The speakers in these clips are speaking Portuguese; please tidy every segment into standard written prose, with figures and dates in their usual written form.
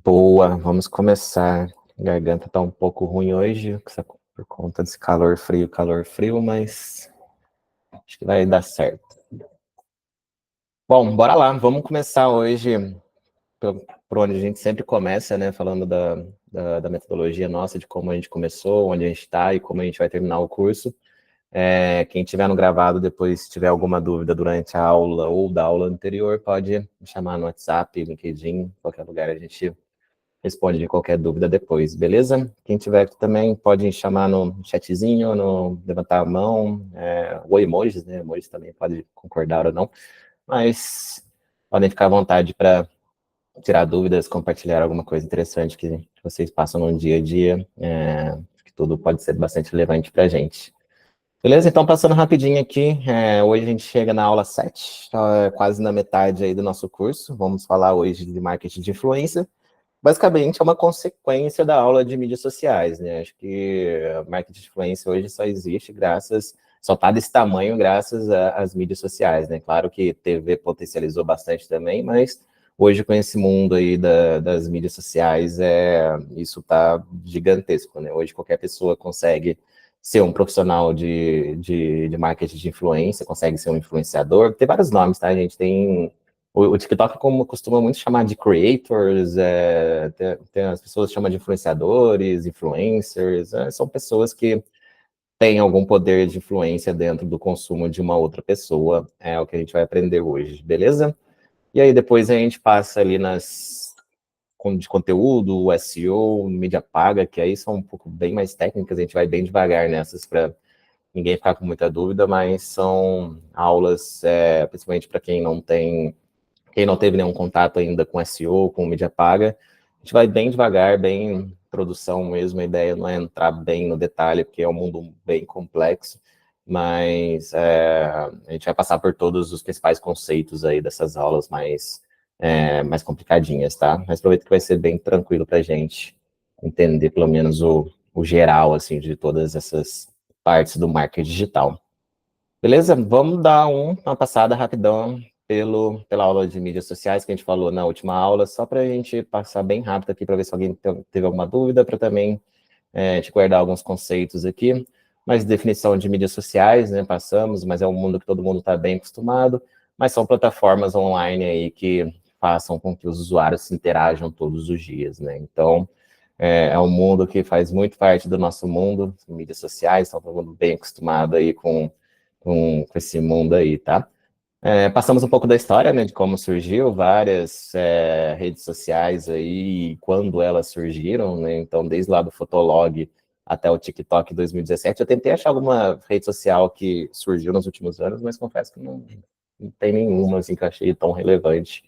Boa, vamos começar. A garganta tá um pouco ruim hoje, por conta desse calor frio, mas acho que vai dar certo. Bom, bora lá, vamos começar hoje por onde a gente sempre começa, né? Falando da metodologia nossa, de como a gente começou, onde a gente está e como a gente vai terminar o curso. Quem tiver no gravado depois, se tiver alguma dúvida durante a aula ou da aula anterior, pode me chamar no WhatsApp, LinkedIn, qualquer lugar a gente responde de qualquer dúvida depois, beleza? Quem tiver aqui também pode chamar no chatzinho, no levantar a mão, ou emojis, né? Emojis também pode concordar ou não, mas podem ficar à vontade para tirar dúvidas, compartilhar alguma coisa interessante que vocês passam no dia a dia, que tudo pode ser bastante relevante para a gente. Beleza? Então, passando rapidinho aqui, hoje a gente chega na aula 7, quase na metade aí do nosso curso. Vamos falar hoje de marketing de influência. Basicamente, é uma consequência da aula de mídias sociais, né? Acho que marketing de influência hoje só está desse tamanho graças às mídias sociais, né? Claro que TV potencializou bastante também, mas hoje com esse mundo aí das mídias sociais, isso está gigantesco, né? Hoje qualquer pessoa consegue ser um profissional de marketing de influência, consegue ser um influenciador. Tem vários nomes, tá, gente? Tem o TikTok, como costuma muito chamar de creators, as pessoas chamam de influenciadores, influencers, são pessoas que têm algum poder de influência dentro do consumo de uma outra pessoa, é o que a gente vai aprender hoje, beleza? E aí depois a gente passa ali de conteúdo, o SEO, mídia paga, que aí são um pouco bem mais técnicas, a gente vai bem devagar nessas para ninguém ficar com muita dúvida, mas são aulas, principalmente para quem não teve nenhum contato ainda com SEO, com mídia paga, a gente vai bem devagar, bem produção mesmo. A ideia não é entrar bem no detalhe, porque é um mundo bem complexo, mas a gente vai passar por todos os principais conceitos aí dessas aulas mais complicadinhas, tá? Mas aproveito que vai ser bem tranquilo para a gente entender pelo menos o geral, assim, de todas essas partes do marketing digital. Beleza? Vamos dar uma passada rapidão pela aula de mídias sociais que a gente falou na última aula, só para a gente passar bem rápido aqui para ver se alguém teve alguma dúvida, para também te guardar alguns conceitos aqui. Mas definição de mídias sociais, né? Passamos, mas é um mundo que todo mundo está bem acostumado, mas são plataformas online aí que façam com que os usuários se interajam todos os dias, né? Então, é um mundo que faz muito parte do nosso mundo, mídias sociais, então todo mundo bem acostumado aí com esse mundo aí, tá? Passamos um pouco da história, né, de como surgiu várias redes sociais aí, quando elas surgiram, né, então desde lá do Fotolog até o TikTok 2017, eu tentei achar alguma rede social que surgiu nos últimos anos, mas confesso que não tem nenhuma, assim, que eu achei tão relevante.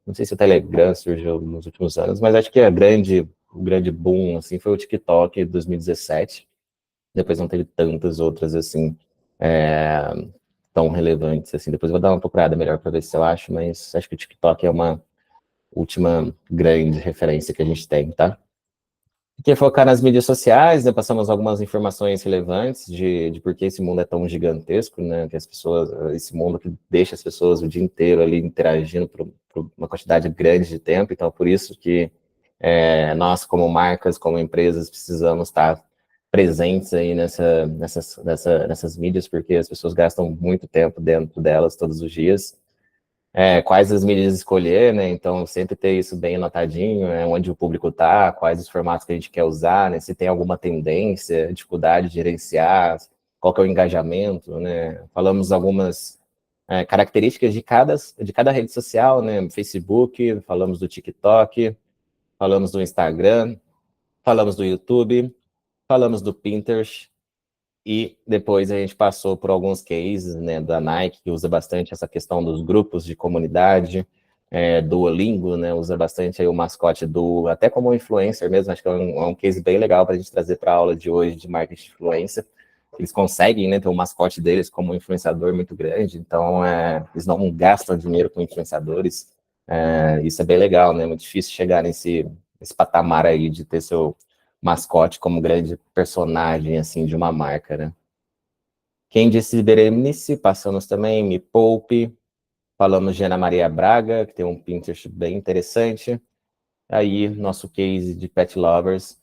Não sei se o Telegram surgiu nos últimos anos, mas acho que o grande boom, assim, foi o TikTok 2017, depois não teve tantas outras, assim, é, tão relevantes, assim. Depois eu vou dar uma procurada melhor para ver se eu acho, mas acho que o TikTok é uma última grande referência que a gente tem, tá? Quer focar nas mídias sociais, né? Passamos algumas informações relevantes de por que esse mundo é tão gigantesco, né? Que esse mundo que deixa as pessoas o dia inteiro ali interagindo por uma quantidade grande de tempo, então por isso que nós, como marcas, como empresas, precisamos estar presentes aí nessas mídias, porque as pessoas gastam muito tempo dentro delas todos os dias. Quais as mídias escolher, né? Então, sempre ter isso bem anotadinho, onde o público está, quais os formatos que a gente quer usar, né? Se tem alguma tendência, dificuldade de gerenciar, qual que é o engajamento, né? Falamos algumas características de cada rede social, né? Facebook, falamos do TikTok, falamos do Instagram, falamos do YouTube, falamos do Pinterest, e depois a gente passou por alguns cases, né, da Nike, que usa bastante essa questão dos grupos de comunidade, Duolingo, né, usa bastante aí o mascote até como influencer mesmo, acho que é um case bem legal para a gente trazer para a aula de hoje de marketing de influência. Eles conseguem, né, ter o mascote deles como um influenciador muito grande, então eles não gastam dinheiro com influenciadores, isso é bem legal, né, muito difícil chegar nesse patamar aí de ter seu mascote como grande personagem, assim, de uma marca, né? Quem disse Berenice, passamos também, Me Poupe, falamos de Ana Maria Braga, que tem um Pinterest bem interessante, aí nosso case de pet lovers,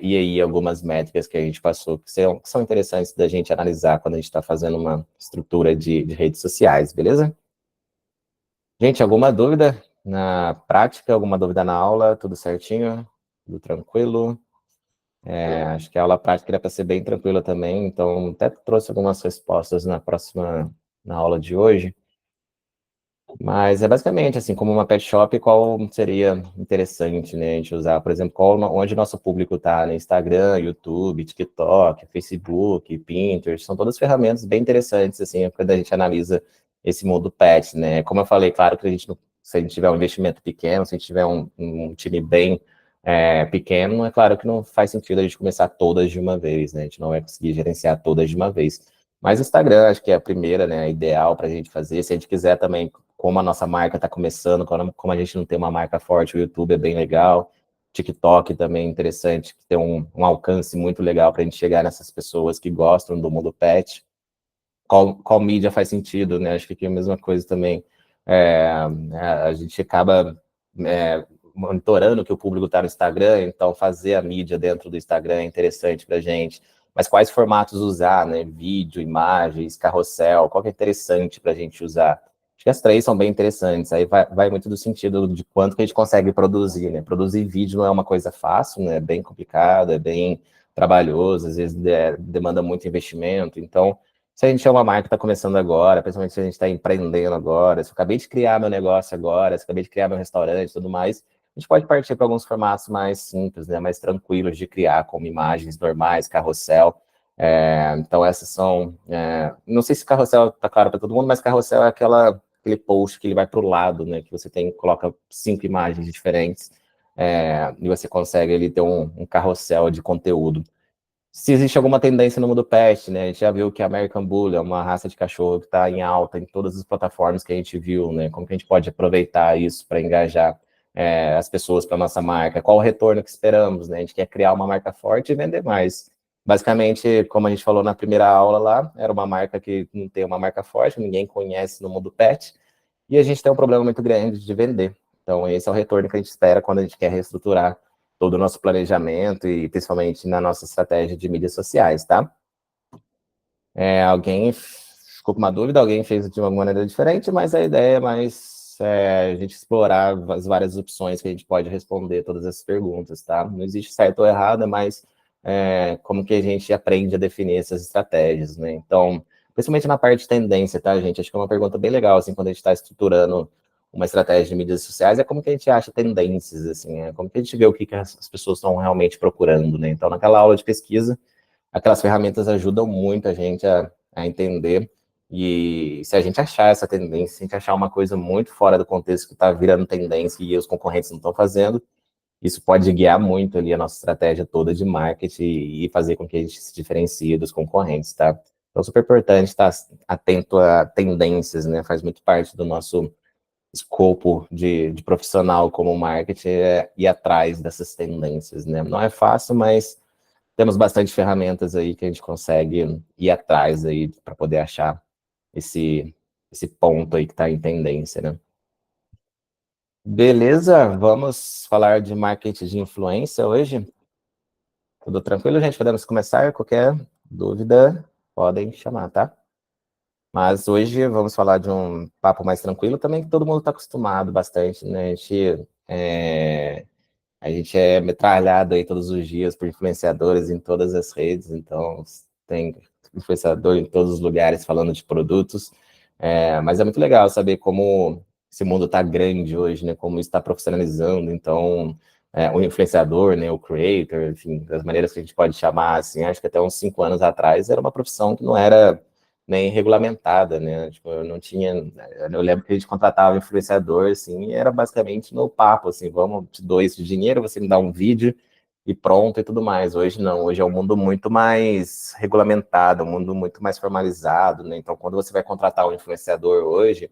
e aí algumas métricas que a gente passou que são interessantes da gente analisar quando a gente está fazendo uma estrutura de redes sociais, beleza? Gente, alguma dúvida na prática, alguma dúvida na aula? Tudo certinho? Tudo tranquilo? Acho que a aula prática era para ser bem tranquila também, então até trouxe algumas respostas na aula de hoje. Mas é basicamente assim, como uma pet shop, qual seria interessante, né, a gente usar, por exemplo, onde nosso público está, né, Instagram, YouTube, TikTok, Facebook, Pinterest, são todas ferramentas bem interessantes, assim, quando a gente analisa esse mundo pet, né, como eu falei, claro que a gente, se a gente tiver um investimento pequeno, se a gente tiver um time bem pequeno, é claro que não faz sentido a gente começar todas de uma vez, né, a gente não vai conseguir gerenciar todas de uma vez. Mas o Instagram, acho que é a primeira, né, ideal para a gente fazer. Se a gente quiser também, como a nossa marca está começando, como a gente não tem uma marca forte, o YouTube é bem legal. TikTok também é interessante, que tem um alcance muito legal para a gente chegar nessas pessoas que gostam do mundo pet. Qual mídia faz sentido, né? Acho que aqui é a mesma coisa também. A gente acaba monitorando que o público está no Instagram, então fazer a mídia dentro do Instagram é interessante para a gente. Mas quais formatos usar, né? Vídeo, imagens, carrossel, qual que é interessante para a gente usar? Acho que as três são bem interessantes. Aí vai muito do sentido de quanto que a gente consegue produzir, né? Produzir vídeo não é uma coisa fácil, né? É bem complicado, é bem trabalhoso, às vezes demanda muito investimento. Então, se a gente é uma marca que está começando agora, principalmente se a gente está empreendendo agora, se eu acabei de criar meu negócio agora, se eu acabei de criar meu restaurante e tudo mais, a gente pode partir para alguns formatos mais simples, né, mais tranquilos de criar, como imagens normais, carrossel. Então, essas são... não sei se carrossel está claro para todo mundo, mas carrossel é aquele post que ele vai para o lado, né, que você coloca 5 imagens diferentes, e você consegue ali ter um carrossel de conteúdo. Se existe alguma tendência no mundo pet, né? A gente já viu que a American Bully é uma raça de cachorro que está em alta em todas as plataformas que a gente viu, né? Como que a gente pode aproveitar isso para engajar as pessoas para nossa marca? Qual o retorno que esperamos, né? A gente quer criar uma marca forte e vender mais. Basicamente, como a gente falou na primeira aula lá, era uma marca que não tem uma marca forte, ninguém conhece no mundo pet, e a gente tem um problema muito grande de vender. Então, esse é o retorno que a gente espera quando a gente quer reestruturar todo o nosso planejamento e principalmente na nossa estratégia de mídias sociais, tá? Alguém ficou com uma dúvida? Alguém fez de uma maneira diferente, mas a ideia é mais a gente explorar as várias opções que a gente pode responder todas essas perguntas, tá? Não existe certo ou errado, mas como que a gente aprende a definir essas estratégias, né? Então, principalmente na parte de tendência, tá, gente? Acho que é uma pergunta bem legal, assim, quando a gente está estruturando uma estratégia de mídias sociais, é como que a gente acha tendências, assim, como que a gente vê o que as pessoas estão realmente procurando, né? Então, naquela aula de pesquisa, aquelas ferramentas ajudam muito a gente a entender, e se a gente achar essa tendência, se a gente achar uma coisa muito fora do contexto que está virando tendência e os concorrentes não estão fazendo, isso pode guiar muito ali a nossa estratégia toda de marketing e fazer com que a gente se diferencie dos concorrentes, tá? Então, super importante estar atento a tendências, né? Faz muito parte do nosso escopo de profissional como marketing, ir atrás dessas tendências, né? Não é fácil, mas temos bastante ferramentas aí que a gente consegue ir atrás aí para poder achar esse ponto aí que está em tendência, né? Beleza, vamos falar de marketing de influência hoje. Tudo tranquilo, gente? Podemos começar? Qualquer dúvida, podem chamar, tá? Mas hoje vamos falar de um papo mais tranquilo também, que todo mundo está acostumado bastante, né? A gente é metralhado aí todos os dias por influenciadores em todas as redes, então tem influenciador em todos os lugares falando de produtos, mas é muito legal saber como esse mundo está grande hoje, né? Como isso está profissionalizando, então o influenciador, né? O creator, enfim, das maneiras que a gente pode chamar, assim, acho que até uns 5 anos atrás era uma profissão que não era nem regulamentada, né? Tipo, eu não tinha. Eu lembro que a gente contratava influenciador, assim, e era basicamente no papo, assim, vamos, te dou esse dinheiro, você me dá um vídeo e pronto e tudo mais. Hoje não, hoje é um mundo muito mais regulamentado, um mundo muito mais formalizado, né? Então, quando você vai contratar um influenciador hoje,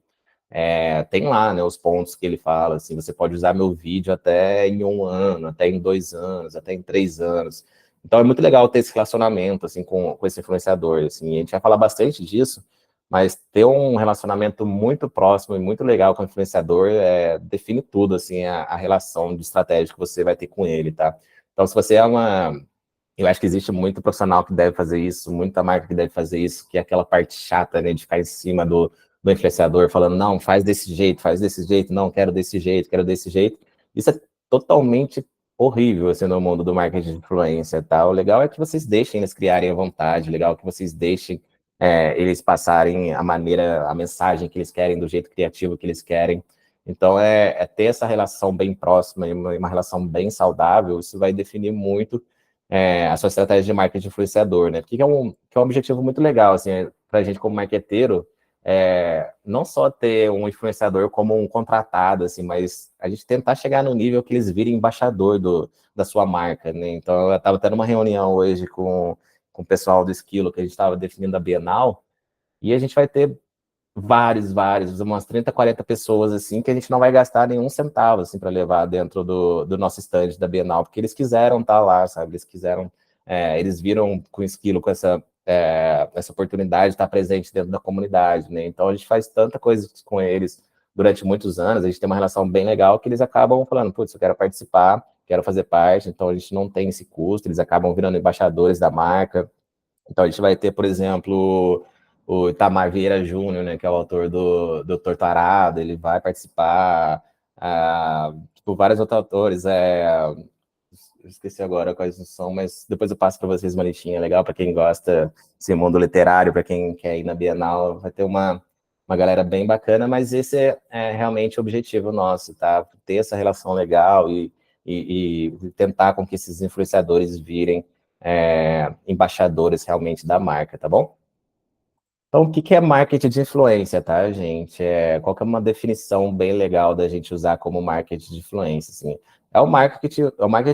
tem lá, né, os pontos que ele fala, assim, você pode usar meu vídeo até em 1 ano, até em 2 anos, até em 3 anos. Então é muito legal ter esse relacionamento, assim, com esse influenciador, assim, e a gente vai falar bastante disso, mas ter um relacionamento muito próximo e muito legal com o influenciador define tudo, assim, a relação de estratégia que você vai ter com ele, tá? Então, se você é uma... Eu acho que existe muito profissional que deve fazer isso, muita marca que deve fazer isso, que é aquela parte chata, né, de ficar em cima do influenciador, falando, não, faz desse jeito, não, quero desse jeito, quero desse jeito. Isso é totalmente horrível, assim, no mundo do marketing de influência, tá? O legal é que vocês deixem eles criarem à vontade, o legal é que vocês deixem eles passarem a maneira, a mensagem que eles querem, do jeito criativo que eles querem. Então, ter essa relação bem próxima e uma relação bem saudável, isso vai definir muito a sua estratégia de marketing influenciador, né? Porque que é um objetivo muito legal, assim, para a gente como marqueteiro, não só ter um influenciador como um contratado, assim, mas a gente tentar chegar no nível que eles virem embaixador da sua marca, né? Então, eu estava tendo uma reunião hoje com o pessoal do Esquilo, que a gente estava definindo a Bienal, e a gente vai ter vários, umas 30, 40 pessoas, assim, que a gente não vai gastar nenhum centavo, assim, para levar dentro do nosso stand da Bienal, porque eles quiseram estar lá, sabe? Eles quiseram, eles viram com o Esquilo, com essa oportunidade de estar presente dentro da comunidade, né? Então, a gente faz tanta coisa com eles durante muitos anos, a gente tem uma relação bem legal que eles acabam falando, putz, eu quero participar, quero fazer parte, então a gente não tem esse custo, eles acabam virando embaixadores da marca. Então, a gente vai ter, por exemplo, o Itamar Vieira Júnior, né, que é o autor do Doutor Tarado, ele vai participar, tipo, vários outros autores, eu esqueci agora quais são, mas depois eu passo para vocês uma listinha legal para quem gosta desse mundo literário, para quem quer ir na Bienal, vai ter uma galera bem bacana, mas esse é realmente o objetivo nosso, tá? Ter essa relação legal e tentar com que esses influenciadores virem embaixadores realmente da marca, tá bom? Então, o que que é marketing de influência, tá, gente? Qual que é uma definição bem legal da gente usar como marketing de influência, assim? É o marketing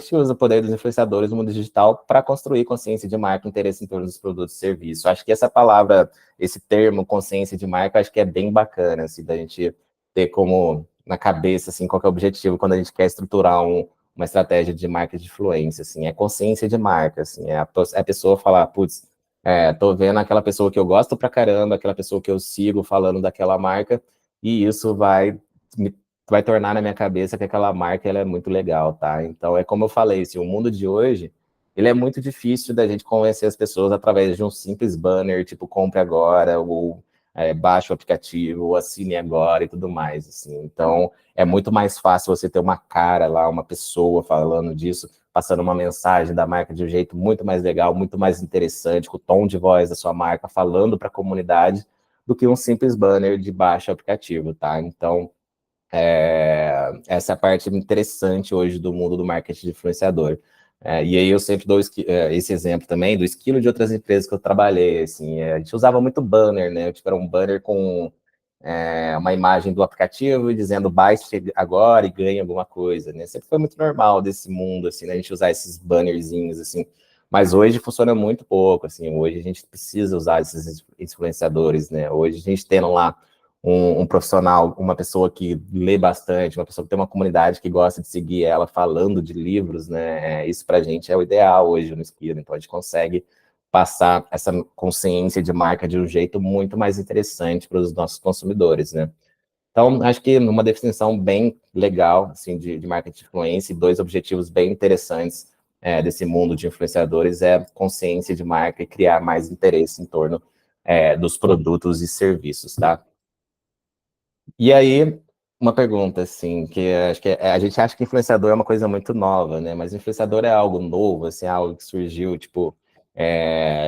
que usa o poder dos influenciadores no mundo digital para construir consciência de marca e interesse em torno dos produtos e serviços. Acho que essa palavra, esse termo, consciência de marca, acho que é bem bacana, assim, da gente ter como na cabeça, assim, qual que é o objetivo quando a gente quer estruturar uma estratégia de marketing de influência, assim, é consciência de marca, assim, é a pessoa falar, putz, tô vendo aquela pessoa que eu gosto pra caramba, aquela pessoa que eu sigo falando daquela marca, e isso vai tornar na minha cabeça que aquela marca ela é muito legal, tá? Então, é como eu falei, assim, o mundo de hoje, ele é muito difícil da gente convencer as pessoas através de um simples banner, tipo, compre agora, ou baixe o aplicativo, ou assine agora e tudo mais, assim. Então, é muito mais fácil você ter uma cara lá, uma pessoa falando disso, passando uma mensagem da marca de um jeito muito mais legal, muito mais interessante, com o tom de voz da sua marca, falando para a comunidade, do que um simples banner de baixo aplicativo, tá? Então, essa é a parte interessante hoje do mundo do marketing de influenciador. E aí eu sempre dou esse exemplo também do esquilo de outras empresas que eu trabalhei, assim, a gente usava muito banner, né? Tipo, era um banner com uma imagem do aplicativo dizendo baixe agora e ganhe alguma coisa, né? Sempre foi muito normal desse mundo, assim, né? A gente usar esses bannerzinhos, assim, mas hoje funciona muito pouco, assim, hoje a gente precisa usar esses influenciadores, né? Hoje a gente tendo lá um profissional, uma pessoa que lê bastante, uma pessoa que tem uma comunidade que gosta de seguir ela falando de livros, né? Isso para a gente é o ideal hoje no Esquilo, então a gente consegue passar essa consciência de marca de um jeito muito mais interessante para os nossos consumidores, né? Então, acho que uma definição bem legal, assim, de marketing de influência e dois objetivos bem interessantes desse mundo de influenciadores é consciência de marca e criar mais interesse em torno dos produtos e serviços, tá? E aí, uma pergunta, assim, que acho que a gente acha que influenciador é uma coisa muito nova, né? Mas influenciador é algo novo, assim, algo que surgiu, tipo,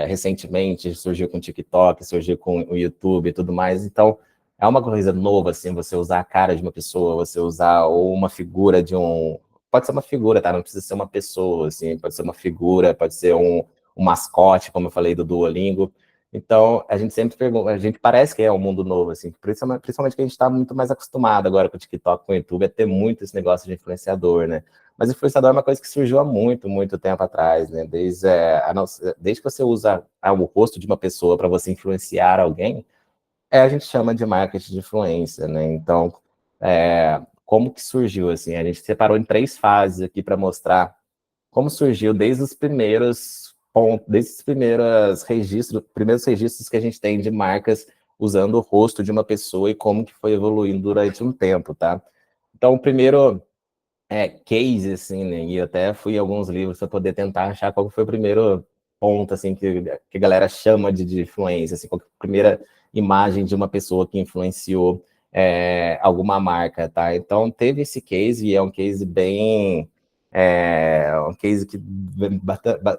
recentemente, surgiu com o TikTok, surgiu com o YouTube e tudo mais. Então, é uma coisa nova, assim, você usar a cara de uma pessoa, você usar ou uma figura de um... Pode ser uma figura, tá? Não precisa ser uma pessoa, assim, pode ser uma figura, pode ser um mascote, como eu falei do Duolingo. Então, a gente sempre pergunta, a gente parece que é um mundo novo, assim, principalmente que a gente está muito mais acostumado agora com o TikTok, com o YouTube, a ter muito esse negócio de influenciador, né? Mas influenciador é uma coisa que surgiu há muito tempo atrás, né? Desde que você usa o rosto de uma pessoa para você influenciar alguém, a gente chama de marketing de influência, né? Então, como que surgiu, assim? A gente separou em três fases aqui para mostrar como surgiu desde os primeiros pontos, desde os primeiros registros que a gente tem de marcas usando o rosto de uma pessoa e como que foi evoluindo durante um tempo, tá? Então, o primeiro case, assim, né? E eu até fui em alguns livros para poder tentar achar qual foi o primeiro ponto, assim, que a galera chama de influência, assim, qual foi a primeira imagem de uma pessoa que influenciou alguma marca, tá? Então, teve esse case, e é um case bem... um case que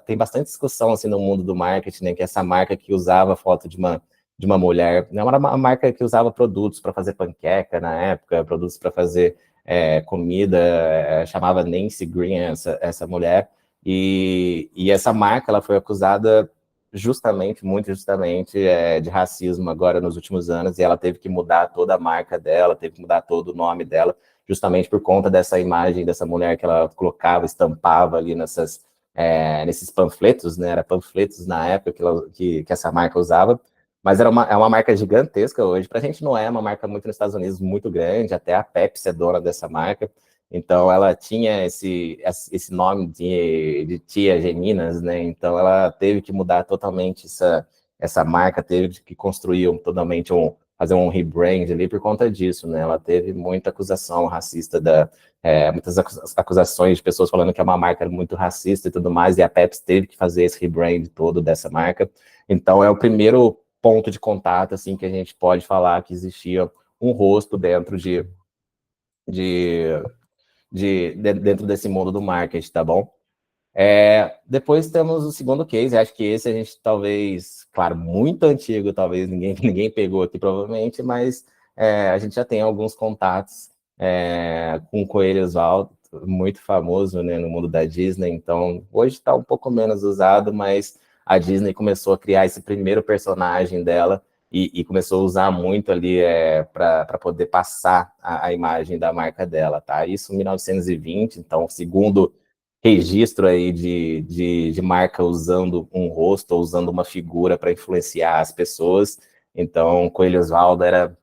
tem bastante discussão, assim, no mundo do marketing, né? Que é essa marca que usava a foto de uma mulher, não era uma marca que usava produtos para fazer panqueca na época, produtos para fazer comida, chamava Nancy Green, essa mulher, e essa marca ela foi acusada justamente, muito justamente, de racismo agora nos últimos anos, e ela teve que mudar toda a marca dela, teve que mudar todo o nome dela, justamente por conta dessa imagem dessa mulher que ela colocava, estampava ali nesses panfletos, né? Era panfletos na época que essa marca usava, mas é uma marca gigantesca hoje. Para a gente não é uma marca muito nos Estados Unidos, muito grande, até a Pepsi é dona dessa marca. Então, ela tinha esse nome de Tia Geninas, né? Então, ela teve que mudar totalmente essa marca, teve que construir totalmente fazer um rebrand ali por conta disso, né? Ela teve muita acusação racista, muitas acusações de pessoas falando que é uma marca muito racista e tudo mais, e a Pepsi teve que fazer esse rebrand todo dessa marca. Então, é o primeiro ponto de contato, assim, que a gente pode falar que existia um rosto dentro dentro desse mundo do marketing, tá bom? Depois temos o segundo case, acho que esse a gente talvez, claro, muito antigo, talvez ninguém pegou aqui provavelmente, mas a gente já tem alguns contatos com o Coelho Oswaldo, muito famoso, né, no mundo da Disney, então hoje está um pouco menos usado, mas a Disney começou a criar esse primeiro personagem dela e começou a usar muito ali para poder passar a imagem da marca dela, tá? Isso em 1920, então, segundo registro aí de marca usando um rosto ou usando uma figura para influenciar as pessoas. Então, Coelho Oswaldo era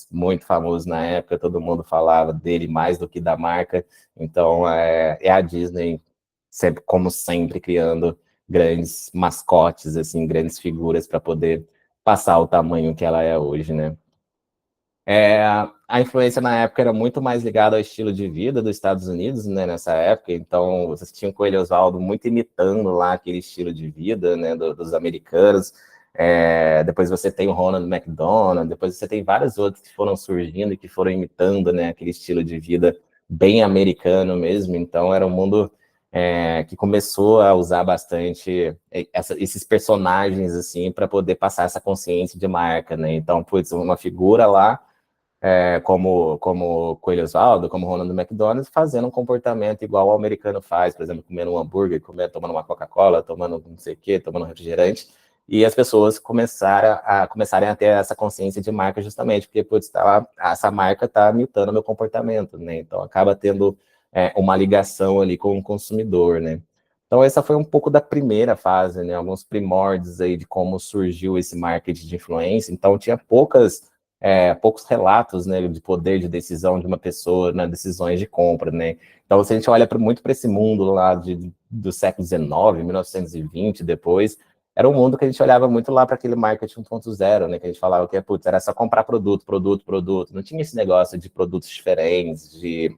muito famoso na época, todo mundo falava dele mais do que da marca. Então, é a Disney, sempre, como sempre, criando grandes mascotes, assim, grandes figuras para poder passar o tamanho que ela é hoje, né? A influência na época era muito mais ligada ao estilo de vida dos Estados Unidos, né, nessa época, então você tinha o Coelho Oswaldo muito imitando lá aquele estilo de vida, né, dos americanos. Depois você tem o Ronald McDonald, depois você tem vários outros que foram surgindo e que foram imitando, né, aquele estilo de vida bem americano mesmo, então era um mundo que começou a usar bastante esses personagens, assim, para poder passar essa consciência de marca, né, então, putz, uma figura lá como Coelho Oswaldo, como Ronald McDonald, fazendo um comportamento igual ao americano faz, por exemplo, comendo um hambúrguer, tomando uma Coca-Cola, tomando não sei o quê, tomando um refrigerante, e as pessoas começarem a ter essa consciência de marca justamente, porque, putz, essa marca está imitando o meu comportamento, né? Então, acaba tendo uma ligação ali com o consumidor, né? Então, essa foi um pouco da primeira fase, né? Alguns primórdios aí de como surgiu esse marketing de influência. Então, tinha poucos relatos, né, de poder de decisão de uma pessoa nas decisões de compra, né? Então, se a gente olha muito para esse mundo lá do século XIX, 1920, depois, era um mundo que a gente olhava muito lá para aquele marketing 1.0, né? Que a gente falava que putz, era só comprar produto, produto, produto. Não tinha esse negócio de produtos diferentes, de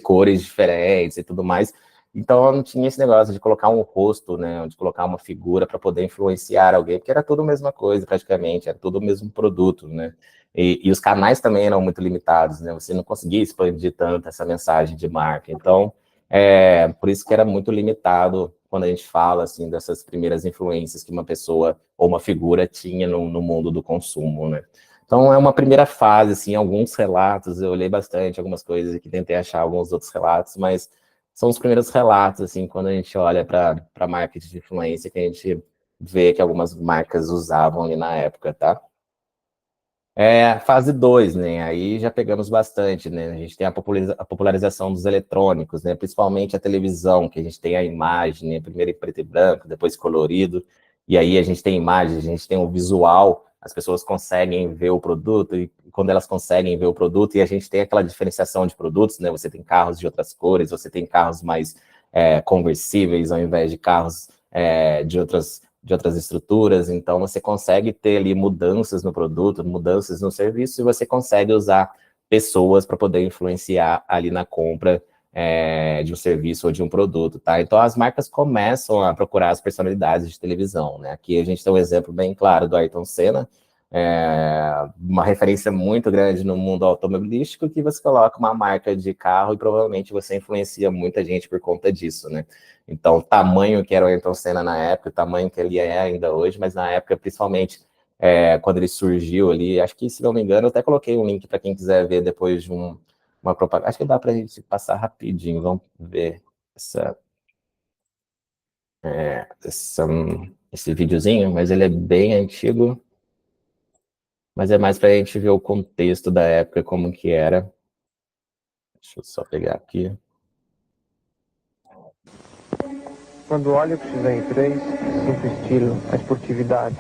cores diferentes e tudo mais. Então, não tinha esse negócio de colocar um rosto, né, de colocar uma figura para poder influenciar alguém, porque era tudo a mesma coisa, praticamente, era tudo o mesmo produto, né? E os canais também eram muito limitados, né? Você não conseguia expandir tanto essa mensagem de marca. Então, por isso que era muito limitado quando a gente fala, assim, dessas primeiras influências que uma pessoa ou uma figura tinha no mundo do consumo, né? Então, é uma primeira fase, assim, alguns relatos, eu olhei bastante algumas coisas aqui, tentei achar alguns outros relatos, mas são os primeiros relatos, assim, quando a gente olha para marketing de influência, que a gente vê que algumas marcas usavam ali na época, tá? Fase 2, né? Aí já pegamos bastante, né? A gente tem a popularização dos eletrônicos, né? Principalmente a televisão, que a gente tem a imagem, né? Primeiro em preto e branco, depois colorido, e aí a gente tem imagem, a gente tem o visual, as pessoas conseguem ver o produto, e quando elas conseguem ver o produto, e a gente tem aquela diferenciação de produtos, né? Você tem carros de outras cores, você tem carros mais conversíveis, ao invés de carros de outras de outras estruturas, então você consegue ter ali mudanças no produto, mudanças no serviço, e você consegue usar pessoas para poder influenciar ali na compra de um serviço ou de um produto, tá? Então as marcas começam a procurar as personalidades de televisão, né? Aqui a gente tem um exemplo bem claro do Ayrton Senna, uma referência muito grande no mundo automobilístico, que você coloca uma marca de carro e provavelmente você influencia muita gente por conta disso, né? Então, o tamanho que era o Ayrton Senna na época, o tamanho que ele é ainda hoje, mas na época, principalmente, quando ele surgiu ali, acho que, se não me engano, eu até coloquei um link para quem quiser ver depois de uma propaganda. Acho que dá para a gente passar rapidinho, vamos ver esse videozinho, mas ele é bem antigo, mas é mais para a gente ver o contexto da época, como que era. Deixa eu só pegar aqui. Quando olho o que se vê em três, sinto o estilo, a esportividade.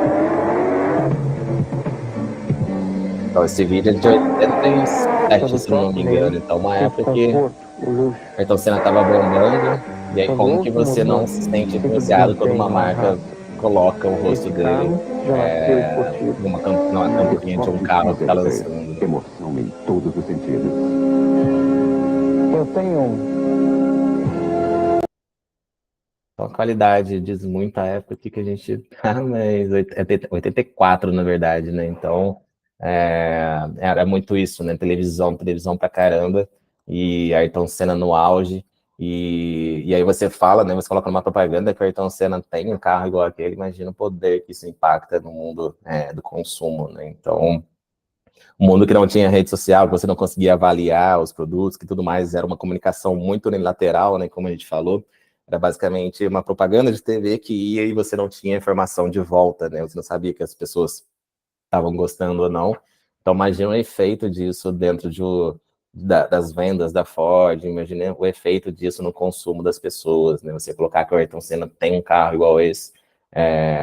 Então, esse vídeo é de 87, se não me engano. Então, uma época que Ayrton Senna estava bombando, e aí como que você não se sente influenciado quando uma marca coloca o rosto dele numa campanha de um carro que está lançando. Emoção em todos os sentidos. Eu tenho Então, a qualidade diz muito a época que a gente tá, mas 84, na verdade, né? Então, era muito isso, né? Televisão pra caramba, e Ayrton Senna no auge, e aí você fala, né? Você coloca numa propaganda que o Ayrton Senna tem um carro igual aquele, imagina o poder que isso impacta no mundo do consumo, né? Então, um mundo que não tinha rede social, que você não conseguia avaliar os produtos, que tudo mais era uma comunicação muito unilateral, né, como a gente falou, era basicamente uma propaganda de TV que ia e você não tinha informação de volta, né, você não sabia que as pessoas estavam gostando ou não. Então, imagina o efeito disso dentro das vendas da Ford, imagina o efeito disso no consumo das pessoas, né? Você colocar que o Ayrton Senna tem um carro igual esse,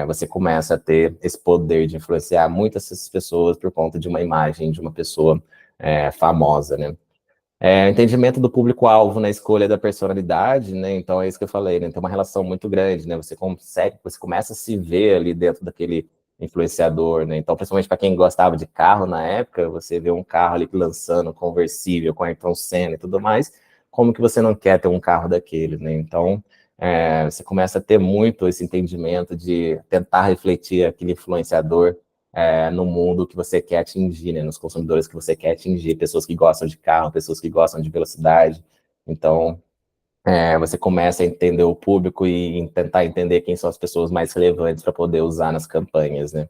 você começa a ter esse poder de influenciar muitas dessas pessoas por conta de uma imagem de uma pessoa famosa, né? Entendimento do público-alvo na escolha da personalidade, né? Então é isso que eu falei, né? Tem uma relação muito grande, né? Você começa a se ver ali dentro daquele influenciador, né? Então, principalmente para quem gostava de carro na época, você vê um carro ali lançando conversível com Ayrton Senna e tudo mais, como que você não quer ter um carro daquele, né? Então, você começa a ter muito esse entendimento de tentar refletir aquele influenciador no mundo que você quer atingir, né, nos consumidores que você quer atingir, pessoas que gostam de carro, pessoas que gostam de velocidade. Então, você começa a entender o público e tentar entender quem são as pessoas mais relevantes para poder usar nas campanhas, né.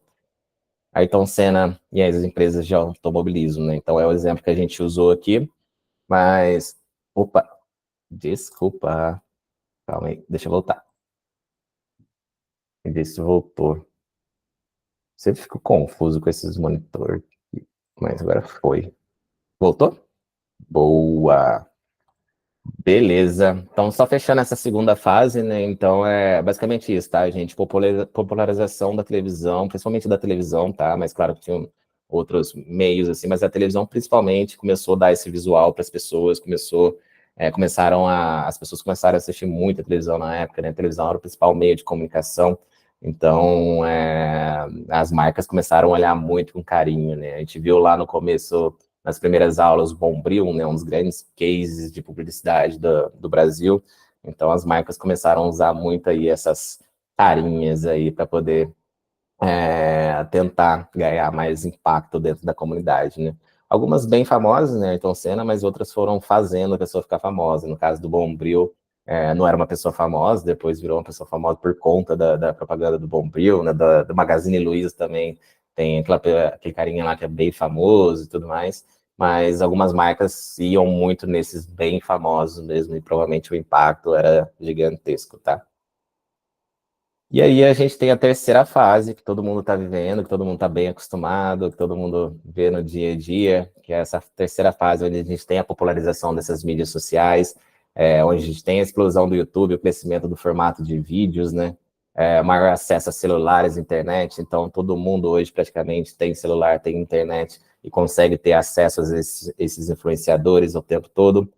Ayrton Senna e as empresas de automobilismo, né, então é o exemplo que a gente usou aqui, mas, opa, desculpa, calma aí, deixa eu voltar. Ver se voltou. Sempre fico confuso com esses monitores, mas agora foi. Voltou? Boa! Beleza. Então, só fechando essa segunda fase, né? Então, é basicamente isso, tá, gente? Popularização da televisão, principalmente da televisão, tá? Mas, claro, que tinham outros meios, assim, mas a televisão, principalmente, começou a dar esse visual para as pessoas, as pessoas começaram a assistir muita televisão na época, né? A televisão era o principal meio de comunicação, então, as marcas começaram a olhar muito com carinho, né? A gente viu lá no começo nas primeiras aulas, o Bombril, né, um dos grandes cases de publicidade do Brasil. Então, as marcas começaram a usar muito aí essas carinhas aí para poder tentar ganhar mais impacto dentro da comunidade, né? Algumas bem famosas, né, Ayrton Senna, mas outras foram fazendo a pessoa ficar famosa. No caso do Bombril, não era uma pessoa famosa, depois virou uma pessoa famosa por conta da propaganda do Bombril, né, do Magazine Luiza também, tem aquele carinha lá que é bem famoso e tudo mais, mas algumas marcas iam muito nesses bem famosos mesmo, e provavelmente o impacto era gigantesco, tá? E aí a gente tem a terceira fase, que todo mundo está vivendo, que todo mundo está bem acostumado, que todo mundo vê no dia a dia, que é essa terceira fase onde a gente tem a popularização dessas mídias sociais, onde a gente tem a explosão do YouTube, o crescimento do formato de vídeos, né? Maior acesso a celulares, internet, então todo mundo hoje praticamente tem celular, tem internet e consegue ter acesso a esses influenciadores o tempo todo.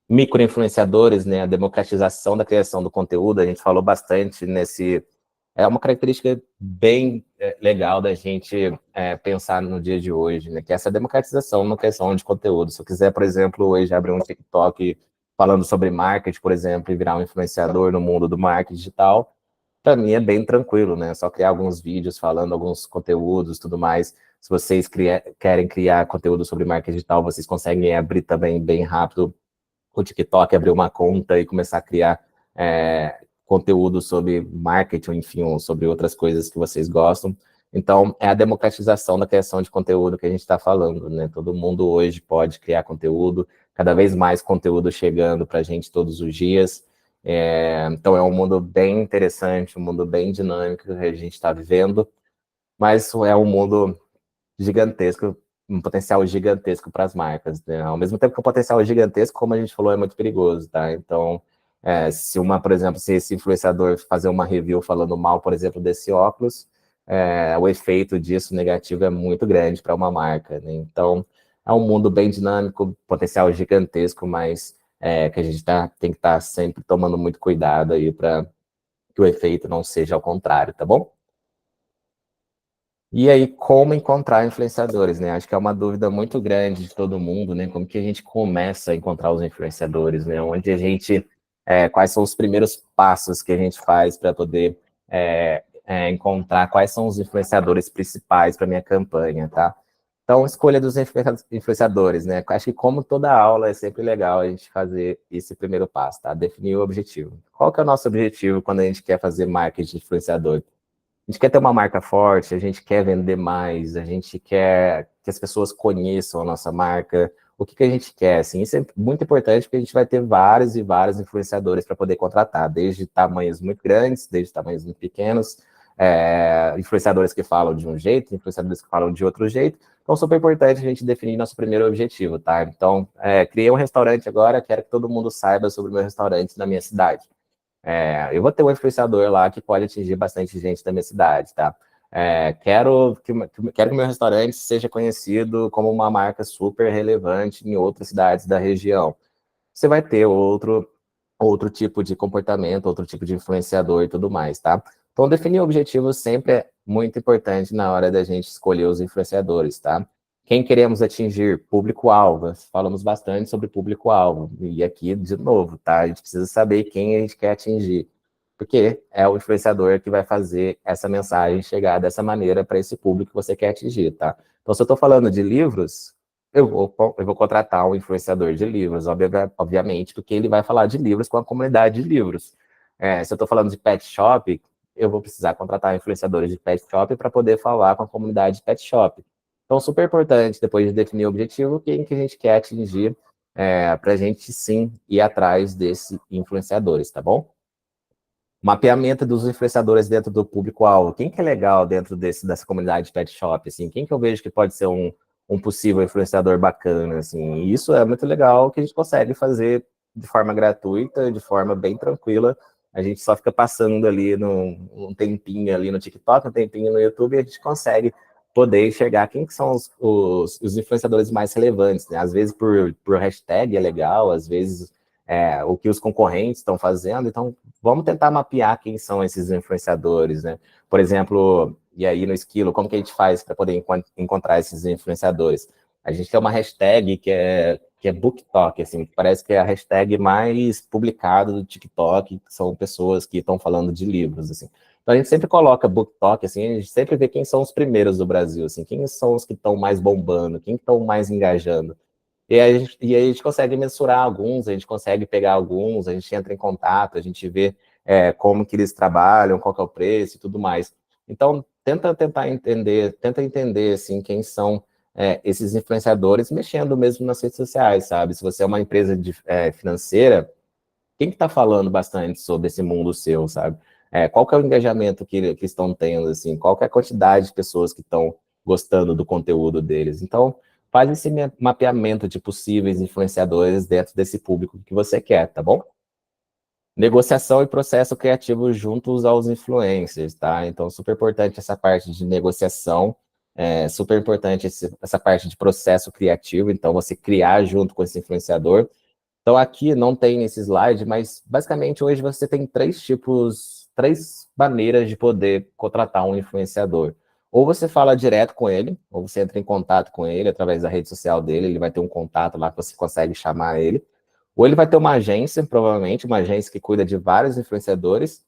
Microinfluenciadores, né? A democratização da criação do conteúdo, a gente falou bastante é uma característica bem legal da gente pensar no dia de hoje, né? Que é essa democratização na questão de conteúdo. Se eu quiser, por exemplo, hoje abrir um TikTok falando sobre marketing, por exemplo, e virar um influenciador no mundo do marketing digital, para mim é bem tranquilo, né? Só criar alguns vídeos falando alguns conteúdos, tudo mais. Se vocês querem criar conteúdo sobre marketing digital, vocês conseguem abrir também bem rápido o TikTok, abrir uma conta e começar a criar conteúdo sobre marketing, enfim, ou sobre outras coisas que vocês gostam. Então, é a democratização da criação de conteúdo que a gente está falando, né? Todo mundo hoje pode criar conteúdo, cada vez mais conteúdo chegando para a gente todos os dias. Então, é um mundo bem interessante, um mundo bem dinâmico que a gente está vivendo, mas é um mundo gigantesco, um potencial gigantesco para as marcas, né? Ao mesmo tempo que o potencial é gigantesco, como a gente falou, é muito perigoso, tá? Então, por exemplo, se esse influenciador fazer uma review falando mal, por exemplo, desse óculos, o efeito disso negativo é muito grande para uma marca, né? Então, é um mundo bem dinâmico, potencial gigantesco, mas que a gente tem que estar sempre tomando muito cuidado aí para que o efeito não seja ao contrário, tá bom? E aí, como encontrar influenciadores, né? Acho que é uma dúvida muito grande de todo mundo, né? Como que a gente começa a encontrar os influenciadores, né? Onde a gente, quais são os primeiros passos que a gente faz para poder encontrar quais são os influenciadores principais para minha campanha, tá? Então, escolha dos influenciadores, né? Acho que como toda aula é sempre legal a gente fazer esse primeiro passo, tá? Definir o objetivo. Qual que é o nosso objetivo quando a gente quer fazer marketing de influenciador? A gente quer ter uma marca forte, a gente quer vender mais, a gente quer que as pessoas conheçam a nossa marca. O que a gente quer, assim, isso é muito importante porque a gente vai ter vários e vários influenciadores para poder contratar, desde tamanhos muito grandes, desde tamanhos muito pequenos, influenciadores que falam de um jeito, influenciadores que falam de outro jeito. Então, super importante a gente definir nosso primeiro objetivo, tá? Então, criei um restaurante agora, quero que todo mundo saiba sobre o meu restaurante na minha cidade. Eu vou ter um influenciador lá que pode atingir bastante gente da minha cidade, tá? Quero que o meu restaurante seja conhecido como uma marca super relevante em outras cidades da região. Você vai ter outro tipo de comportamento, outro tipo de influenciador e tudo mais, tá? Então, definir o objetivo sempre é muito importante na hora da gente escolher os influenciadores, tá? Quem queremos atingir? Público-alvo. Falamos bastante sobre público-alvo. E aqui, de novo, tá? A gente precisa saber quem a gente quer atingir. Porque é o influenciador que vai fazer essa mensagem chegar dessa maneira para esse público que você quer atingir, tá? Então, se eu estou falando de livros, eu vou contratar um influenciador de livros, obviamente, porque ele vai falar de livros com a comunidade de livros. Se eu estou falando de pet shop, eu vou precisar contratar influenciadores de pet shop para poder falar com a comunidade de pet shop. Então, super importante, depois de definir o objetivo, quem que a gente quer atingir, para a gente, sim, ir atrás desses influenciadores, tá bom? Mapeamento dos influenciadores dentro do público-alvo. Quem que é legal dentro dessa comunidade de pet shop, assim? Quem que eu vejo que pode ser um possível influenciador bacana, assim? E isso é muito legal que a gente consegue fazer de forma gratuita, de forma bem tranquila. A gente só fica passando ali um tempinho ali no TikTok, um tempinho no YouTube, e a gente consegue poder enxergar quem que são os influenciadores mais relevantes, né? Às vezes por hashtag é legal, às vezes o que os concorrentes estão fazendo. Então, vamos tentar mapear quem são esses influenciadores, né? Por exemplo, e aí no Esquilo, como que a gente faz para poder encontrar esses influenciadores? A gente tem uma hashtag que é BookTok, assim, que parece que é a hashtag mais publicada do TikTok, que são pessoas que estão falando de livros, assim. Então, a gente sempre coloca BookTok, assim, a gente sempre vê quem são os primeiros do Brasil, assim, quem são os que estão mais bombando, quem estão mais engajando. E aí a gente consegue mensurar alguns, a gente consegue pegar alguns, a gente entra em contato, a gente vê como que eles trabalham, qual que é o preço e tudo mais. Então, tenta entender, assim, quem são esses influenciadores, mexendo mesmo nas redes sociais, sabe? Se você é uma empresa financeira, quem que está falando bastante sobre esse mundo seu, sabe? Qual que é o engajamento que estão tendo, assim? Qual que é a quantidade de pessoas que estão gostando do conteúdo deles? Então, faz esse mapeamento de possíveis influenciadores dentro desse público que você quer, tá bom? Negociação e processo criativo juntos aos influencers, tá? Então, super importante essa parte de negociação, super importante essa parte de processo criativo, então você criar junto com esse influenciador. Então, aqui não tem nesse slide, mas basicamente hoje você tem três três maneiras de poder contratar um influenciador. Ou você fala direto com ele, ou você entra em contato com ele através da rede social dele, ele vai ter um contato lá que você consegue chamar ele. Ou ele vai ter uma agência, provavelmente, uma agência que cuida de vários influenciadores,